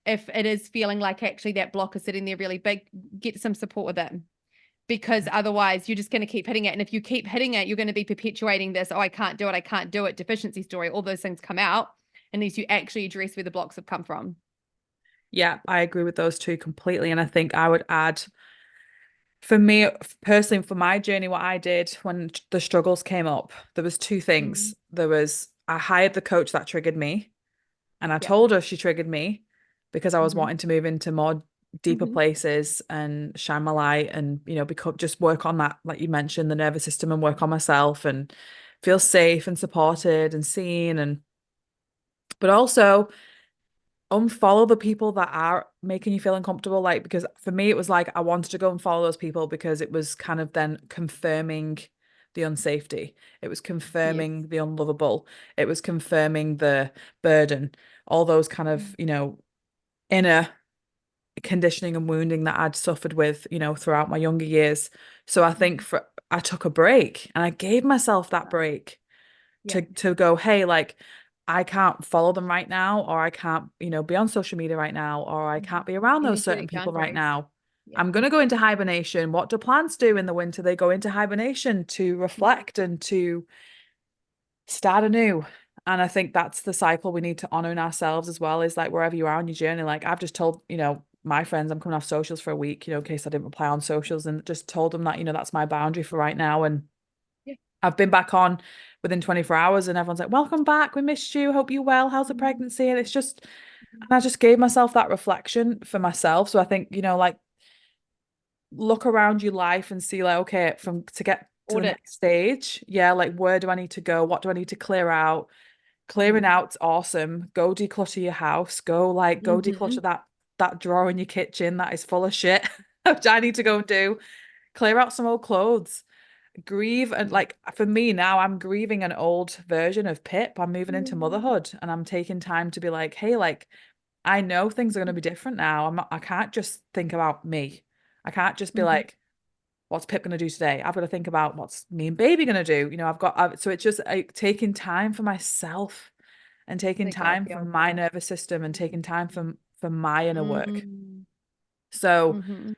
Speaker 1: it is feeling like actually that block is sitting there really big, get some support with it, because otherwise you're just going to keep hitting it. And if you keep hitting it, you're going to be perpetuating this, oh, I can't do it, deficiency story. All those things come out unless you actually address where the blocks have come from.
Speaker 2: Yeah, I agree with those two completely. And I think I would add, for me personally, for my journey, what I did when the struggles came up, there was two things.
Speaker 1: Mm.
Speaker 2: There was, I hired the coach that triggered me, and I
Speaker 1: Yeah.
Speaker 2: told her she triggered me because I was
Speaker 1: Mm-hmm.
Speaker 2: wanting to move into more deeper
Speaker 1: Mm-hmm.
Speaker 2: places and shine my light and, become, just work on that, like you mentioned, the nervous system, and work on myself and feel safe and supported and seen. And but also unfollow the people that are making you feel uncomfortable. Like, because for me, it was like I wanted to go and follow those people because it was kind of then confirming the unsafety. It was
Speaker 1: Yes.
Speaker 2: confirming the unlovable. It was confirming the burden, all those kind of, inner conditioning and wounding that I'd suffered with, throughout my younger years. So I think I took a break and I gave myself that break
Speaker 1: Yeah.
Speaker 2: to go, hey, like I can't follow them right now, or I can't, be on social media right now, or I
Speaker 1: Mm-hmm.
Speaker 2: can't be around
Speaker 1: You
Speaker 2: those
Speaker 1: need to
Speaker 2: certain
Speaker 1: set
Speaker 2: people right
Speaker 1: boundaries.
Speaker 2: now.
Speaker 1: Yeah.
Speaker 2: I'm gonna go into hibernation. What do plants do in the winter? They go into hibernation to reflect and to start anew. And I think that's the cycle we need to honor in ourselves as well, is like wherever you are on your journey. Like I've just told, my friends I'm coming off socials for a week, in case I didn't reply on socials, and just told them that, that's my boundary for right now. And
Speaker 1: Yeah.
Speaker 2: I've been back on within 24 hours and everyone's like, welcome back. We missed you. Hope you're well. How's the
Speaker 1: Mm-hmm.
Speaker 2: pregnancy? And it's just, and I just gave myself that reflection for myself. So I think, like look around your life and see like, okay, from to get to the
Speaker 1: Audit.
Speaker 2: next stage, yeah, like where do I need to go? What do I need to clear out? Clearing
Speaker 1: Mm-hmm.
Speaker 2: out's awesome. Go declutter your house. Go
Speaker 1: Mm-hmm.
Speaker 2: declutter that drawer in your kitchen that is full of shit, which I need to go and do. Clear out some old clothes. Grieve, and like for me now, I'm grieving an old version of Pip. I'm moving into motherhood and I'm taking time to be like, hey, like I know things are going to be different now. I can't just think about me. I can't just be
Speaker 1: Mm-hmm.
Speaker 2: like, what's Pip going to do today? I've got to think about what's me and baby going to do. So it's just like taking time for myself and taking
Speaker 1: Let go of
Speaker 2: time
Speaker 1: the
Speaker 2: for
Speaker 1: old
Speaker 2: my
Speaker 1: stuff.
Speaker 2: nervous system and taking time for my inner work.
Speaker 1: Mm-hmm.
Speaker 2: So
Speaker 1: Mm-hmm.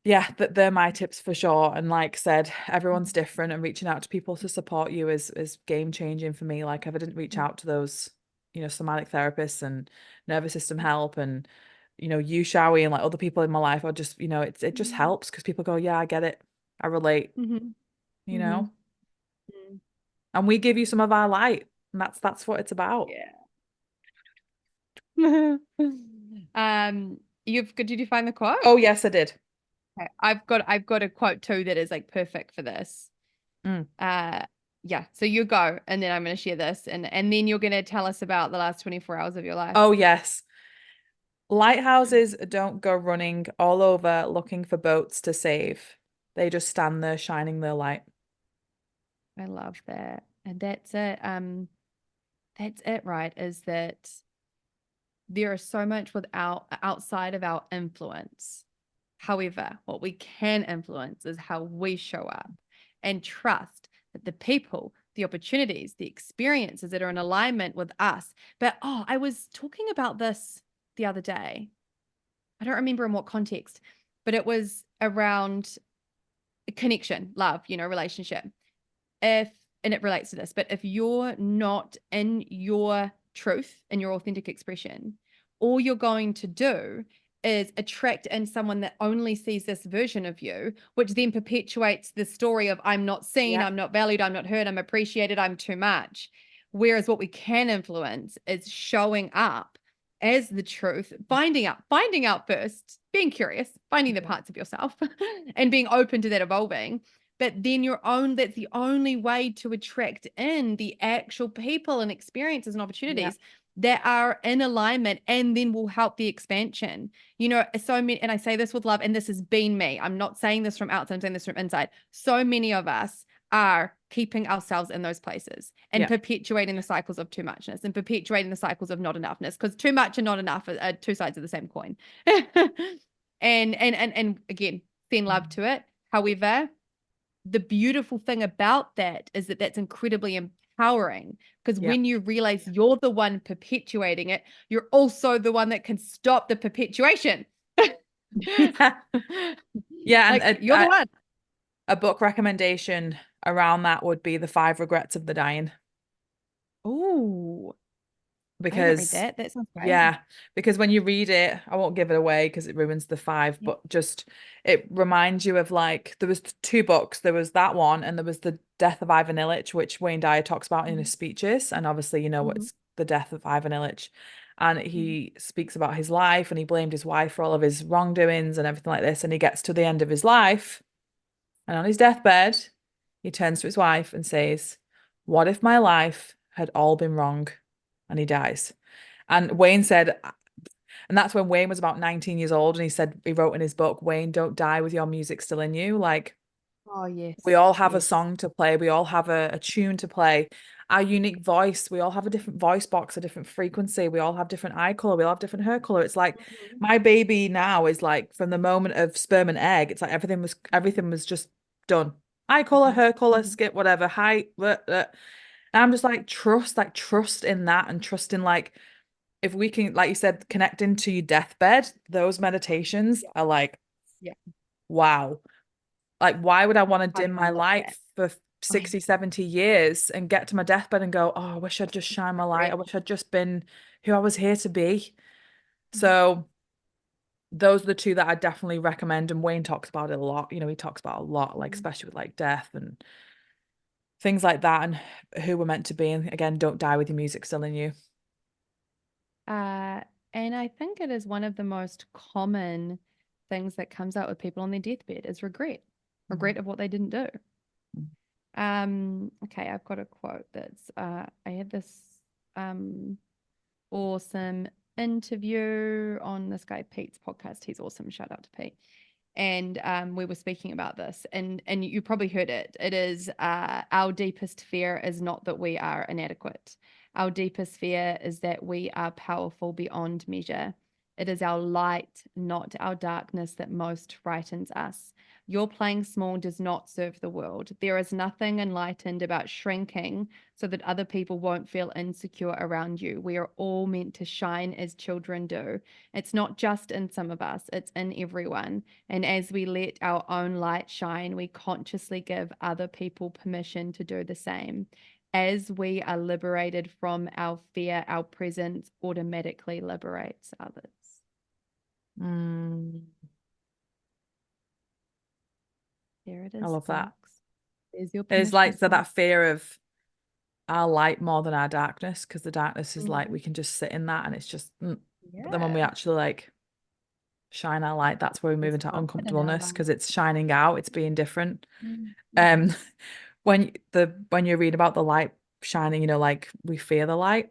Speaker 2: yeah, they're my tips for sure. And like I said, everyone's
Speaker 1: Mm-hmm.
Speaker 2: different, and reaching out to people to support you is game changing for me. Like if I didn't reach out to those, somatic therapists and nervous system help and you, Showy, and like other people in my life, I just, it just
Speaker 1: Mm-hmm.
Speaker 2: helps because people go, yeah, I get it. I relate,
Speaker 1: Mm-hmm.
Speaker 2: you
Speaker 1: Mm-hmm.
Speaker 2: know? And we give you some of our light. And that's what it's about.
Speaker 1: Yeah. Did you find the quote?
Speaker 2: Oh, yes, I did.
Speaker 1: Okay. I've got a quote too that is like perfect for this.
Speaker 2: Mm.
Speaker 1: Uh yeah, so you go and then I'm gonna share this and then you're gonna tell us about the last 24 hours of your life.
Speaker 2: Oh, yes. Lighthouses don't go running all over looking for boats to save. They just stand there shining their light.
Speaker 1: I love that. And that's it. That's it, right? Is that there is so much without outside of our influence. However, what we can influence is how we show up and trust that the people, the opportunities, the experiences that are in alignment with us. But I was talking about this the other day. I don't remember in what context, but it was around connection, love, relationship. If and it relates to this, but if you're not in your truth and your authentic expression, all you're going to do is attract in someone that only sees this version of you, which then perpetuates the story of I'm not seen,
Speaker 2: Yeah.
Speaker 1: I'm not valued, I'm not heard, I'm appreciated, I'm too much. Whereas what we can influence is showing up as the truth, finding out first, being curious, finding the
Speaker 2: Yeah.
Speaker 1: parts of yourself and being open to that evolving, but then that's the only way to attract in the actual people and experiences and
Speaker 2: Yeah.
Speaker 1: opportunities that are in alignment and then will help the expansion. So many, and I say this with love, and this has been me. I'm not saying this from outside, I'm saying this from inside. So many of us are keeping ourselves in those places and
Speaker 2: Yeah.
Speaker 1: perpetuating the cycles of too muchness and perpetuating the cycles of not enoughness, because too much and not enough are two sides of the same coin. And again, send love to it. However, the beautiful thing about that is that that's incredibly empowering, because
Speaker 2: Yeah.
Speaker 1: when you realize you're the one perpetuating it, you're also the one that can stop the perpetuation.
Speaker 2: Yeah. Yeah. And
Speaker 1: Like you're the one.
Speaker 2: a book recommendation around that would be The Five Regrets of the Dying.
Speaker 1: Oh, I haven't read
Speaker 2: Because
Speaker 1: that. That sounds great.
Speaker 2: yeah, because when you read it, I won't give it away because it ruins the five,
Speaker 1: Yeah.
Speaker 2: but just it reminds you of like there was two books. There was that one and there was The Death of Ivan Illich, which Wayne Dyer talks about in his speeches. And obviously,
Speaker 1: Mhm.
Speaker 2: what's the death of Ivan Illich. And
Speaker 1: Mhm.
Speaker 2: he speaks about his life and he blamed his wife for all of his wrongdoings and everything like this. And he gets to the end of his life and on his deathbed, he turns to his wife and says, what if my life had all been wrong? And he dies. And Wayne said, and that's when Wayne was about 19 years old. And he said, he wrote in his book, Wayne, don't die with your music still in you. Like,
Speaker 1: Oh,
Speaker 2: we
Speaker 1: yes.
Speaker 2: all have a
Speaker 1: Yes.
Speaker 2: song to play. We all have a tune to play. Our unique voice. We all have a different voice box, a different frequency. We all have different eye color. We all have different hair color. It's like
Speaker 1: Mhm.
Speaker 2: my baby now is like from the moment of sperm and egg, it's like everything was just done. Eye color,
Speaker 1: Mhm.
Speaker 2: hair color,
Speaker 1: Mhm.
Speaker 2: skip, whatever, height. Blah, blah. And I'm just like trust in that and trust in like if we can, like you said, connect into your deathbed, those meditations
Speaker 1: Yeah.
Speaker 2: are like,
Speaker 1: Yeah.
Speaker 2: wow. Like, why would I want to
Speaker 1: How
Speaker 2: dim
Speaker 1: can I
Speaker 2: my
Speaker 1: live that?
Speaker 2: light for
Speaker 1: Oh, yeah.
Speaker 2: 60, 70 years and get to my deathbed and go, oh, I wish I'd just shine my light. I
Speaker 1: Regret.
Speaker 2: wish I'd just been who I was here to be.
Speaker 1: Mhm.
Speaker 2: So those are the two that I definitely recommend. And Wayne talks about it a lot. He talks about a lot, like
Speaker 1: Mhm.
Speaker 2: especially with like death and things like that and who we're meant to be. And again, don't die with your music still in you.
Speaker 1: Uh, and I think it is one of the most common things that comes out with people on their deathbed is regret of what they didn't do. Okay, I've got a quote that's I had this awesome interview on this guy Pete's podcast. He's awesome. Shout out to Pete. And we were speaking about this, and you probably heard it. It is our deepest fear is not that we are inadequate. Our deepest fear is that we are powerful beyond measure. It is our light, not our darkness, that most frightens us. Your playing small does not serve the world. There is nothing enlightened about shrinking so that other people won't feel insecure around you. We are all meant to shine as children do. It's not just in some of us, it's in everyone. And as we let our own light shine, we consciously give other people permission to do the same. As we are liberated from our fear, our presence automatically liberates others.
Speaker 2: Mm,
Speaker 1: There it is,
Speaker 2: I love that.
Speaker 1: folks. There's your
Speaker 2: It's
Speaker 1: permission
Speaker 2: like so
Speaker 1: slip.
Speaker 2: that fear of our light more than our darkness, because the darkness is like
Speaker 1: Mhm.
Speaker 2: we can just sit in that and it's just but then when we
Speaker 1: Yeah.
Speaker 2: actually like shine our light, that's where we move
Speaker 1: There's
Speaker 2: into
Speaker 1: comfort in our
Speaker 2: uncomfortableness
Speaker 1: life.
Speaker 2: because it's shining out, it's being different.
Speaker 1: Mm-hmm.
Speaker 2: Um when you read about the light shining, like we fear the light.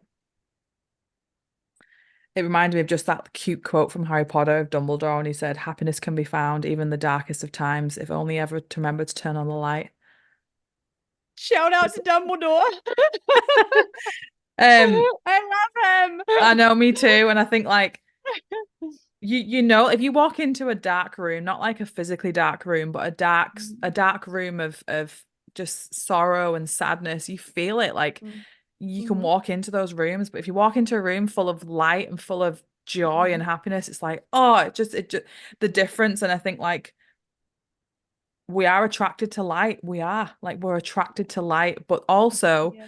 Speaker 2: It reminded me of just that cute quote from Harry Potter of Dumbledore, and he said, "Happiness can be found even in the darkest of times, if only ever to remember to turn on the light."
Speaker 1: Shout out to Dumbledore.
Speaker 2: Um,
Speaker 1: I love
Speaker 2: I
Speaker 1: him.
Speaker 2: know, me too. And I think like if you walk into a dark room, not like a physically dark room, but a dark room of just sorrow and sadness, you feel it. Like you can
Speaker 1: Mm-hmm.
Speaker 2: walk into those rooms, but if you walk into a room full of light and full of joy
Speaker 1: Mm-hmm.
Speaker 2: and happiness, it's like, oh, it just the difference. And I think like we are attracted to light. We are like we're attracted to light, but also
Speaker 1: Yeah.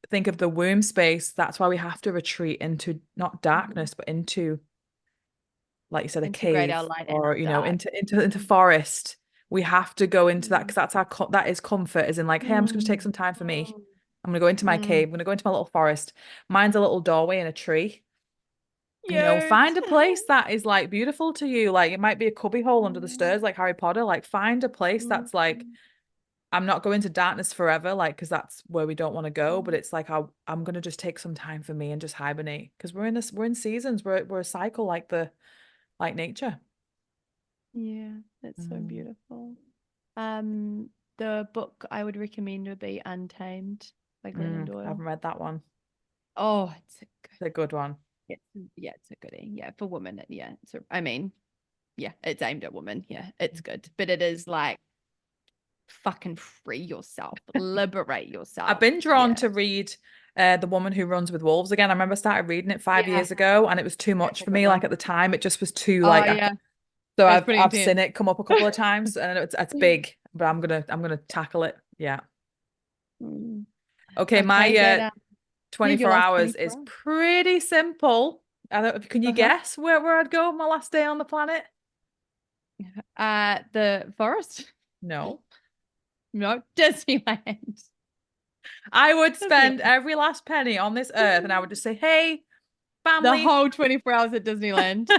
Speaker 2: think of the womb space. That's why we have to retreat into not
Speaker 1: Mm-hmm.
Speaker 2: darkness, but into, like you said, a
Speaker 1: Integrate our
Speaker 2: cave
Speaker 1: light and
Speaker 2: or
Speaker 1: our dark.
Speaker 2: into forest. We have to go into that
Speaker 1: Mm-hmm.
Speaker 2: because that is comfort, is in like, hey, I'm just going to take some time for me. I'm going to go into my
Speaker 1: Mm-hmm.
Speaker 2: cave. I'm going to go into my little forest. Mine's a little doorway in a tree.
Speaker 1: Cute.
Speaker 2: Find a place that is like beautiful to you. Like it might be a cubby hole under the
Speaker 1: Mm-hmm.
Speaker 2: stairs, like Harry Potter. Like find a place that's like, I'm not going to darkness forever, like because that's where we don't want to go. But it's like I'm gonna just take some time for me and just hibernate because we're in seasons. We're a cycle like nature.
Speaker 1: Yeah, that's so
Speaker 2: Mm.
Speaker 1: beautiful. Um, the book I would recommend would be Untamed by Glennon
Speaker 2: I
Speaker 1: Doyle.
Speaker 2: haven't read that one.
Speaker 1: Oh, it's a good,
Speaker 2: It's a good one.
Speaker 1: yeah, yeah, it's a goodie. Yeah, for women, yeah. So I mean, yeah, it's aimed at women. Yeah, it's good, but it is like fucking free yourself, liberate
Speaker 2: I've
Speaker 1: yourself.
Speaker 2: been drawn
Speaker 1: Yeah,
Speaker 2: to read The Woman Who Runs with Wolves again. I remember I started reading it five
Speaker 1: yeah,
Speaker 2: years ago and it was too
Speaker 1: that's
Speaker 2: much
Speaker 1: a
Speaker 2: for
Speaker 1: good
Speaker 2: me. Like
Speaker 1: one.
Speaker 2: at the time, it just was too
Speaker 1: Oh
Speaker 2: like
Speaker 1: yeah,
Speaker 2: so
Speaker 1: it's
Speaker 2: I've
Speaker 1: pretty
Speaker 2: I've seen
Speaker 1: intense.
Speaker 2: it come up a couple of times and it's big, but I'm gonna tackle it. Yeah.
Speaker 1: Mm.
Speaker 2: Okay, my
Speaker 1: Okay, but yeah, your
Speaker 2: 24
Speaker 1: last
Speaker 2: hours
Speaker 1: 24
Speaker 2: is
Speaker 1: hours.
Speaker 2: pretty simple. Can you
Speaker 1: Uh-huh.
Speaker 2: guess where I'd go on my last day on the planet?
Speaker 1: The forest?
Speaker 2: No.
Speaker 1: No, Disneyland.
Speaker 2: I would spend
Speaker 1: Disneyland.
Speaker 2: every last penny on this earth and I would just say, "Hey,
Speaker 1: The
Speaker 2: family."
Speaker 1: whole 24 hours at Disneyland.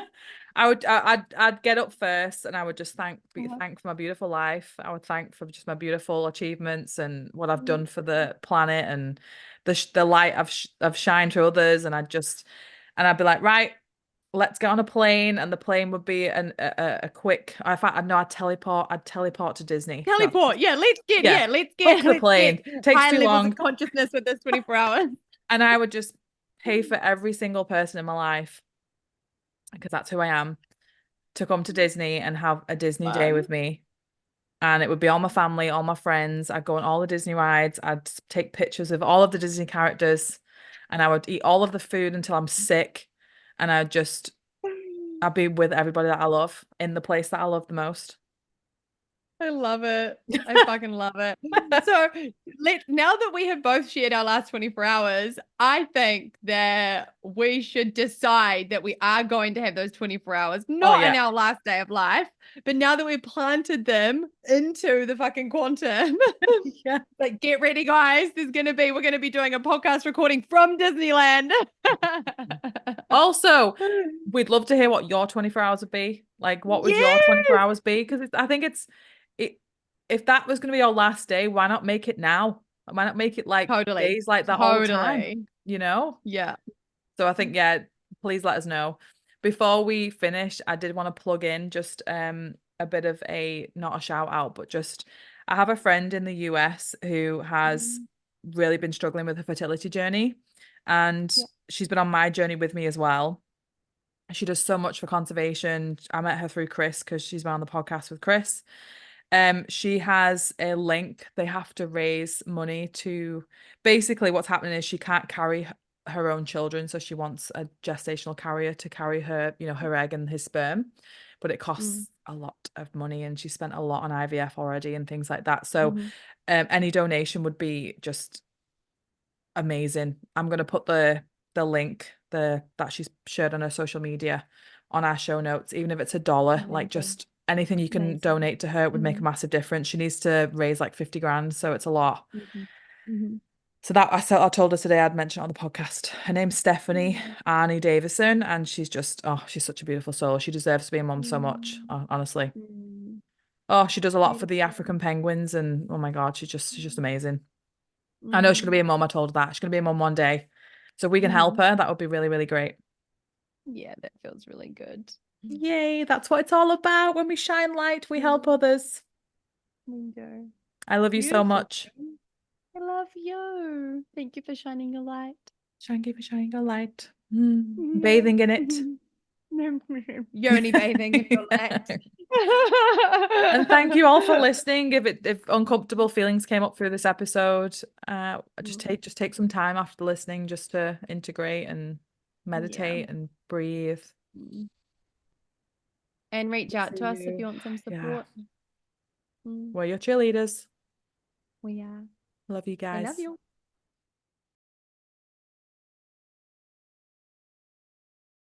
Speaker 2: I'd get up first and I would just
Speaker 1: Uh-huh.
Speaker 2: thank for my beautiful life. I would thank for just my beautiful achievements and what I've done for the planet and the light I've shined to others, and I'd be like, right, let's get on a plane, and the plane would be a quick. In fact, I know I'd teleport to Disney. That's
Speaker 1: Teleport. Yeah,
Speaker 2: yeah,
Speaker 1: let's
Speaker 2: book
Speaker 1: get
Speaker 2: the
Speaker 1: let's get
Speaker 2: plane. Takes
Speaker 1: higher
Speaker 2: too
Speaker 1: levels of
Speaker 2: long,
Speaker 1: consciousness with this 24 hours.
Speaker 2: and I would just pay for every single person in my life because that's who I am, to come to Disney and have a Disney day
Speaker 1: Fun.
Speaker 2: with me. And it would be all my family, all my friends. I'd go on all the Disney rides. I'd take pictures of all of the Disney characters, and I would eat all of the food until I'm sick. And I'd be with everybody that I love in the place that I love the most.
Speaker 1: I love it. I fucking love it. So now that we have both shared our last 24 hours, I think that we should decide that we are going to have those 24 hours,
Speaker 2: Oh
Speaker 1: not in
Speaker 2: yeah.
Speaker 1: our last day of life, but now that we've planted them into the fucking quantum.
Speaker 2: Yeah.
Speaker 1: Like, get ready, guys. We're gonna be doing a podcast recording from Disneyland.
Speaker 2: Also, we'd love to hear what your 24 hours would be. Like, what would your 24
Speaker 1: Yes,
Speaker 2: hours be? Because I think it, if that was going to be your last day, why not make it now? Why not make it like
Speaker 1: totally,
Speaker 2: days like that all the time?
Speaker 1: totally.
Speaker 2: You know?
Speaker 1: Yeah.
Speaker 2: So I think, yeah, please let us know. Before we finish, I did want to plug in just a bit of a not a shout out, but just I have a friend in the US who has
Speaker 1: Mm,
Speaker 2: really been struggling with her fertility journey, and
Speaker 1: yeah.
Speaker 2: she's been on my journey with me as well. She does so much for conservation. I met her through Chris because she's been on the podcast with Chris. She has a link. They have to raise money to basically what's happening is she can't carry her own children, so she wants a gestational carrier to carry her, her egg and his sperm, but it
Speaker 1: Mm,
Speaker 2: costs a lot of money and she spent a lot on IVF already and things like that. So,
Speaker 1: mm-hmm.
Speaker 2: any donation would be just amazing. I'm gonna put the link that she's shared on her social media on our show notes, even if it's $1, like
Speaker 1: Amazing.
Speaker 2: just anything you can
Speaker 1: Amazing.
Speaker 2: donate to her would make a
Speaker 1: Mm-hmm.
Speaker 2: massive difference. She needs to raise like 50 grand, so it's a lot.
Speaker 1: Mm-hmm. Mm-hmm.
Speaker 2: So that I told her today I'd mention it on the podcast. Her name's Stephanie
Speaker 1: Mm,
Speaker 2: Arnie Davison, and she's such a beautiful soul. She deserves to be a mom so much,
Speaker 1: mm,
Speaker 2: honestly.
Speaker 1: mm.
Speaker 2: Oh, she does a lot for the
Speaker 1: Beautiful.
Speaker 2: African penguins, and oh my God, she's just amazing. I know she's gonna
Speaker 1: Mm,
Speaker 2: be a mom. I told her that she's gonna be a mom one day. So if we can help
Speaker 1: mm.
Speaker 2: her, that would be really, really great.
Speaker 1: Yeah, that feels really good.
Speaker 2: Yay, that's what it's all about. When we shine light, we help
Speaker 1: Mm,
Speaker 2: others.
Speaker 1: we go.
Speaker 2: I love you so
Speaker 1: Beautiful.
Speaker 2: much.
Speaker 1: I love you. Thank you for shining your light.
Speaker 2: Shine, keep shining your light. Bathing in it.
Speaker 1: Yoni bathing in your light.
Speaker 2: And thank you all for listening. If uncomfortable feelings came up through this episode, just take some time after listening just to integrate and
Speaker 1: Yeah.
Speaker 2: meditate and breathe.
Speaker 1: Mm. And reach
Speaker 2: We'll
Speaker 1: out
Speaker 2: see
Speaker 1: to us if
Speaker 2: you.
Speaker 1: you want some
Speaker 2: Yeah,
Speaker 1: support. Mm,
Speaker 2: we're your cheerleaders.
Speaker 1: we are.
Speaker 2: Love you
Speaker 1: I love
Speaker 2: guys.
Speaker 1: you.